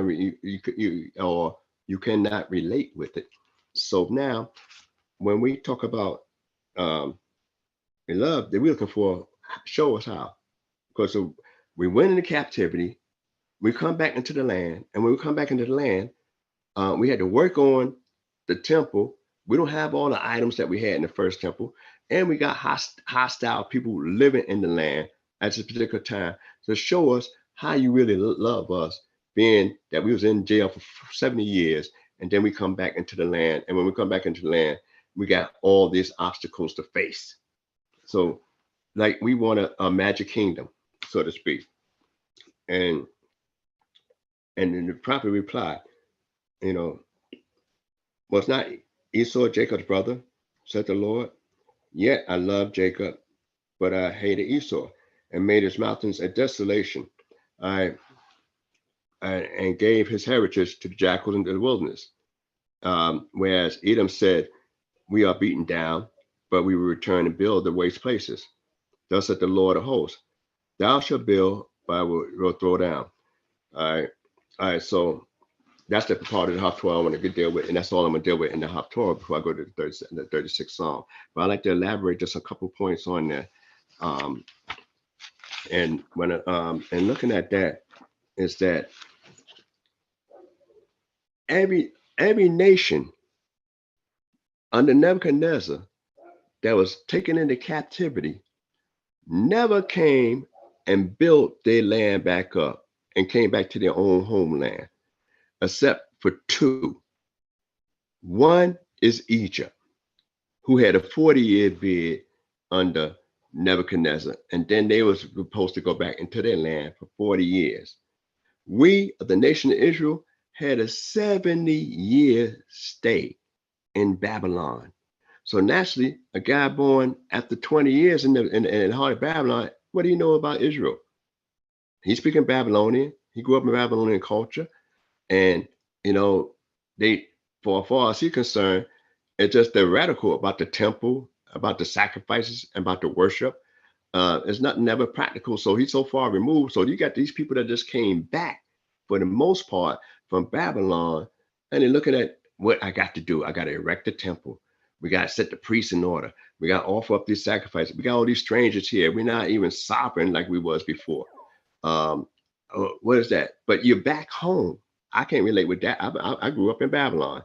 cannot relate with it. So now, when we talk about in love, that we're looking for, show us how. Because we went into captivity, we come back into the land, and when we come back into the land, we had to work on the temple. We don't have all the items that we had in the first temple, and we got hostile people living in the land at this particular time to show us how you really love us, being that we was in jail for 70 years, and then we come back into the land. And when we come back into the land, we got all these obstacles to face. So, like, we want a magic kingdom, so to speak. And then the prophet replied, you know, was not Esau Jacob's brother, said the Lord? Yet I loved Jacob, but I hated Esau and made his mountains a desolation. I and gave his heritage to the jackals in the wilderness. Whereas Edom said, we are beaten down, but we will return and build the waste places. Thus said the Lord of hosts, thou shalt build, but I will throw down. All right. So that's the part of the Haftorah I want to deal with, and that's all I'm going to deal with in the Haftorah before I go to the 36th Psalm. But I'd like to elaborate just a couple points on that. And when and looking at that is that every nation under Nebuchadnezzar that was taken into captivity never came and built their land back up and came back to their own homeland, except for two. One is Egypt, who had a 40-year bid under Nebuchadnezzar, and then they was supposed to go back into their land for 40 years. We, the nation of Israel, had a 70-year stay in Babylon. So naturally, a guy born after 20 years in the heart of Babylon, what do you know about Israel? He's speaking Babylonian. He grew up in Babylonian culture, and they, for far as he's concerned, it's just they're radical about the temple, about the sacrifices, about the worship. It's nothing ever practical. So he's so far removed. So you got these people that just came back, for the most part, from Babylon, and they're looking at what I got to do. I got to erect the temple. We got to set the priests in order. We got to offer up these sacrifices. We got all these strangers here. We're not even sovereign like we was before. What is that? But you're back home. I can't relate with that. I grew up in Babylon.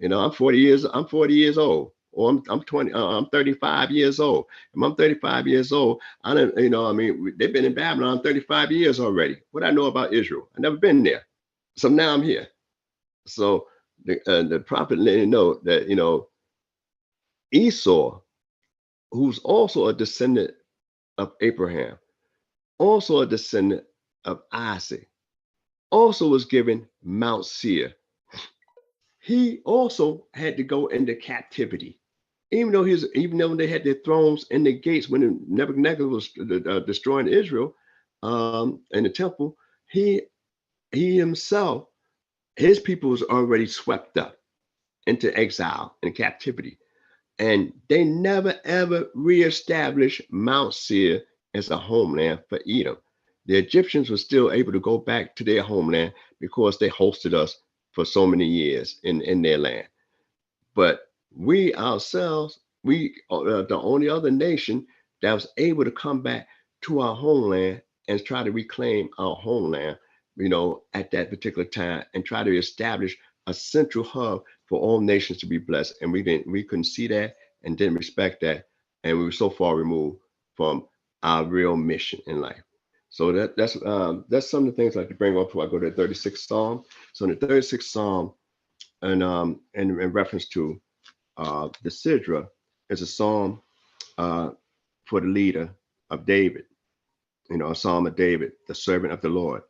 I'm 40 years old, or I'm 20. I'm 35 years old. If I'm 35 years old, I don't. They've been in Babylon 35 years already. What I know about Israel? I've never been there. So now I'm here. So the prophet let you know that Esau, who's also a descendant of Abraham, also a descendant of Isaac, also was given Mount Seir. He also had to go into captivity. Even though they had their thrones and the gates when Nebuchadnezzar was destroying Israel and the temple, he himself, his people was already swept up into exile and captivity. And they never ever reestablished Mount Seir as a homeland for Edom. The Egyptians were still able to go back to their homeland because they hosted us for so many years in their land. But we ourselves, the only other nation that was able to come back to our homeland and try to reclaim our homeland, at that particular time, and try to establish a central hub for all nations to be blessed. And we couldn't see that and didn't respect that. And we were so far removed from our real mission in life. So that's some of the things I like to bring up before I go to the 36th Psalm. So in the 36th Psalm, and in reference to the Sidra, is a psalm for the leader of David, a psalm of David, the servant of the Lord.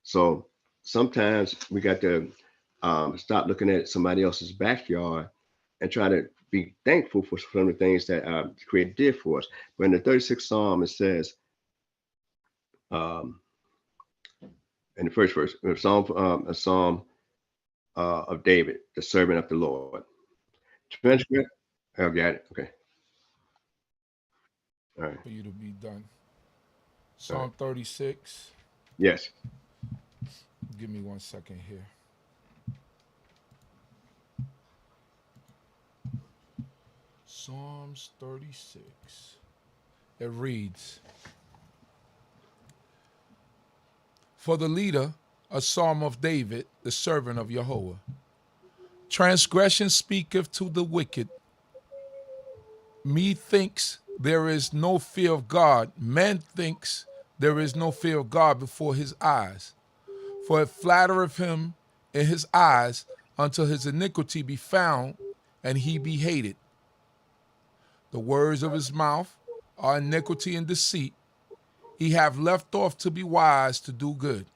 So sometimes we got to stop looking at somebody else's backyard and try to be thankful for some of the things that the Creator did for us. But in the 36th Psalm, it says, in the first verse, a psalm of David, the servant of the Lord. Transcript? Oh, got it. Okay. All right. For you to be done. Psalm 36. Yes. Give me 1 second here. Psalms 36. It reads, for the leader, a psalm of David, the servant of Yehovah. Transgression speaketh to the wicked. Methinks there is no fear of God. Man thinks there is no fear of God before his eyes. For it flattereth him in his eyes until his iniquity be found and he be hated. The words of his mouth are iniquity and deceit. He hath left off to be wise to do good.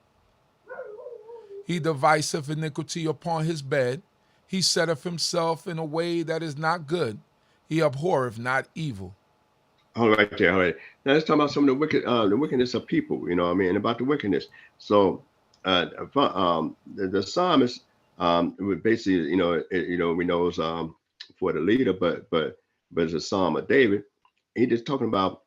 He deviseth iniquity upon his bed. He setteth himself in a way that is not good. He abhorreth not evil. All right there, all right. Now let's talk about some of the wickedness of people, you know what I mean, and about the wickedness. So the psalmist would basically, you know, we know it's for the leader, but it's a psalm of David. He just talking about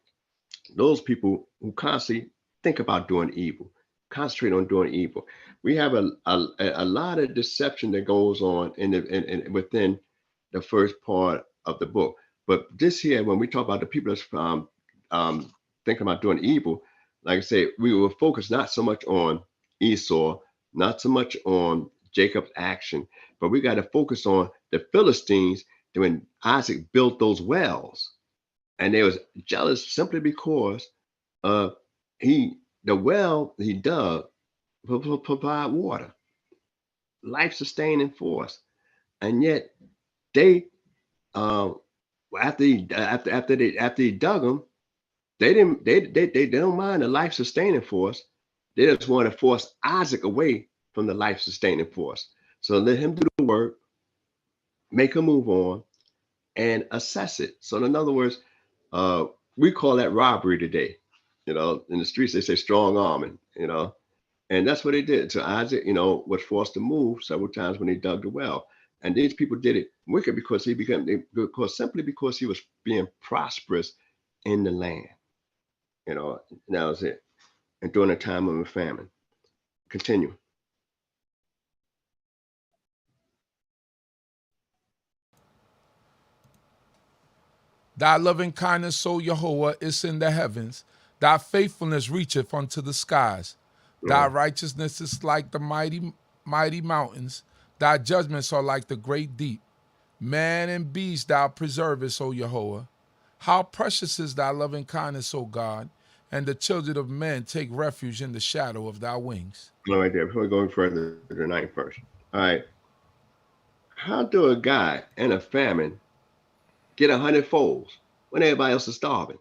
those people who constantly think about doing evil, concentrate on doing evil. We have a lot of deception that goes on within the first part of the book. But this here, when we talk about the people that's thinking about doing evil, like I say, we will focus not so much on Esau, not so much on Jacob's action, but we got to focus on the Philistines when Isaac built those wells. And they was jealous simply because the well he dug provide water, life-sustaining force, and yet they after he dug them, they don't mind the life-sustaining force. They just want to force Isaac away from the life-sustaining force. So let him do the work, make him move on, and assess it. So in other words, we call that robbery today. You know, in the streets they say strong arming. You know, and that's what they did. So Isaac, you know, was forced to move several times when he dug the well. And these people did it wicked because simply because he was being prosperous in the land. You know, that was it. And during a time of a famine. Continue. Thy loving kindness, O Yehovah, is in the heavens. Thy faithfulness reacheth unto the skies. Thy righteousness is like the mighty mountains. Thy judgments are like the great deep. Man and beast thou preservest, O Yehovah. How precious is thy loving kindness, O God, and the children of men take refuge in the shadow of thy wings. All right there, before we go further to the ninth verse. All right. How do a guy in a famine get 100 foals when everybody else is starving?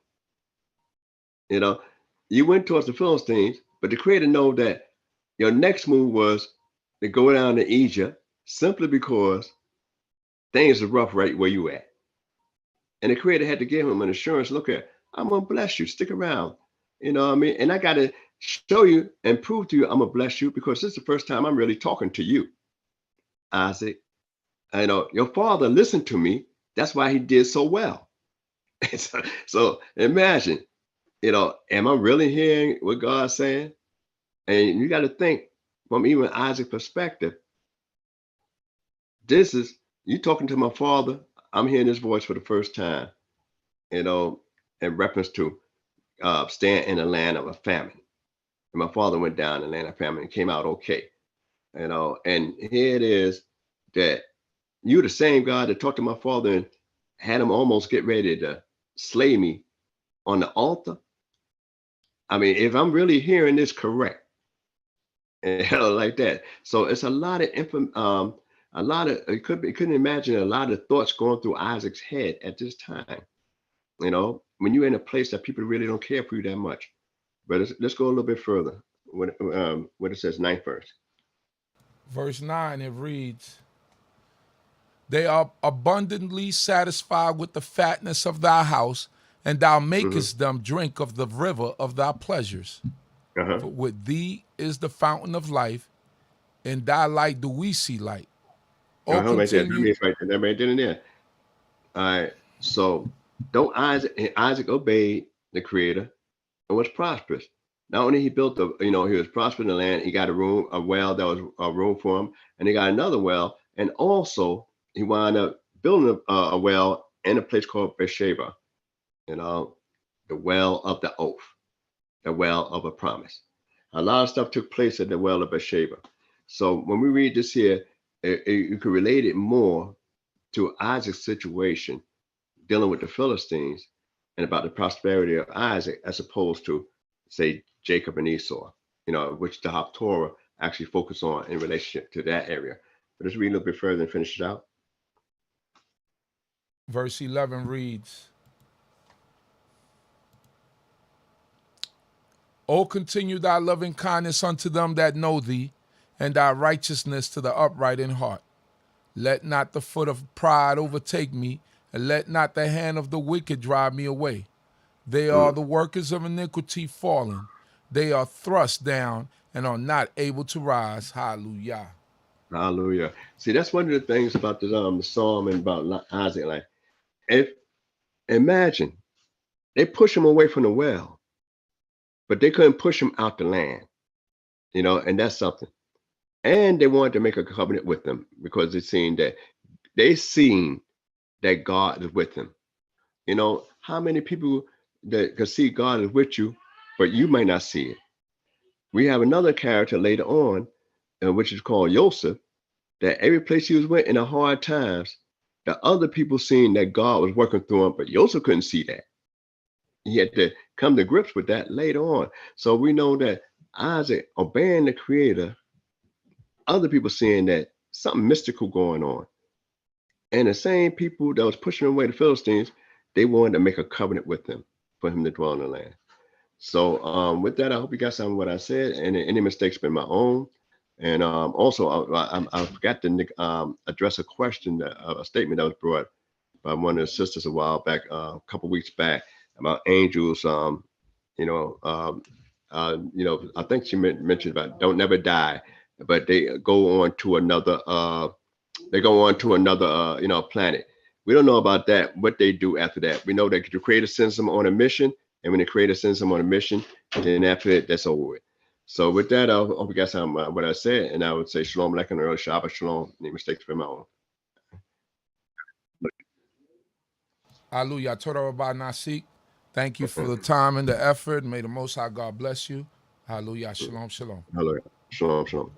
You know, you went towards the Philistines, but the Creator know that your next move was to go down to Egypt simply because things are rough right where you at. And the Creator had to give him an assurance. Look here, I'm gonna bless you. Stick around. You know what I mean? And I got to show you and prove to you I'm gonna bless you because this is the first time I'm really talking to you, Isaac. I know your father listened to me. That's why he did so well. So imagine, you know, am I really hearing what God's saying? And you got to think from even Isaac's perspective. This is you talking to my father. I'm hearing his voice for the first time, you know, in reference to staying in the land of a famine. And my father went down in the land of famine and came out okay, you know. And here it is that you're the same God that talked to my father and had him almost get ready to slay me on the altar. I mean, if I'm really hearing this correct, you know, like that. So it's a lot of couldn't imagine a lot of thoughts going through Isaac's head at this time. You know, when you're in a place that people really don't care for you that much. But let's go a little bit further. What it says, ninth verse. Verse 9, it reads, they are abundantly satisfied with the fatness of thy house, and thou makest them drink of the river of thy pleasures. For with thee is the fountain of life, in thy light do we see light. Right there. That right there and there. All right. So don't Isaac obeyed the Creator and was prosperous. Not only he built he was prosperous in the land, he got a well that was a room for him, and he got another well, and also he wound up building a well in a place called Beersheba, you know, the well of the oath, the well of a promise. A lot of stuff took place at the well of Bathsheba. So when we read this here, you can relate it more to Isaac's situation dealing with the Philistines and about the prosperity of Isaac as opposed to, say, Jacob and Esau, which the Torah actually focus on in relationship to that area. But let's read a little bit further and finish it out. Verse 11 reads, O continue thy loving kindness unto them that know thee, and thy righteousness to the upright in heart. Let not the foot of pride overtake me, and let not the hand of the wicked drive me away. They are the workers of iniquity fallen. They are thrust down and are not able to rise. Hallelujah. Hallelujah. See, that's one of the things about the psalm and about Isaac. Like, imagine they push him away from the well, but they couldn't push him out the land, and that's something. And they wanted to make a covenant with them because they seen that God is with them. How many people that can see God is with you, but you might not see it? We have another character later on, which is called Joseph, that every place he was went in the hard times, the other people seen that God was working through him, but Joseph couldn't see that. He had to come to grips with that later on. So we know that Isaac obeying the Creator, other people seeing that something mystical going on. And the same people that was pushing away the Philistines, they wanted to make a covenant with them for him to dwell in the land. So with that, I hope you got some of what I said, and any mistakes been my own. And also, I forgot to address a question, a statement that was brought by one of the sisters a while back, a couple weeks back, about angels. I think she mentioned about don't never die, but they go on to another. Planet. We don't know about that. What they do after that? We know that the Creator sends them on a mission, and when the Creator sends them on a mission, then after that, that's over with. So with that, I hope you guys have what I said, and I would say Shalom Aleichem, early Shabbat Shalom. Any mistakes for my own. Hallelujah. Torah Rabbi Nasik, thank you for the time and the effort. May the Most High God bless you. Hallelujah. Shalom, shalom. Hallelujah. Shalom, shalom.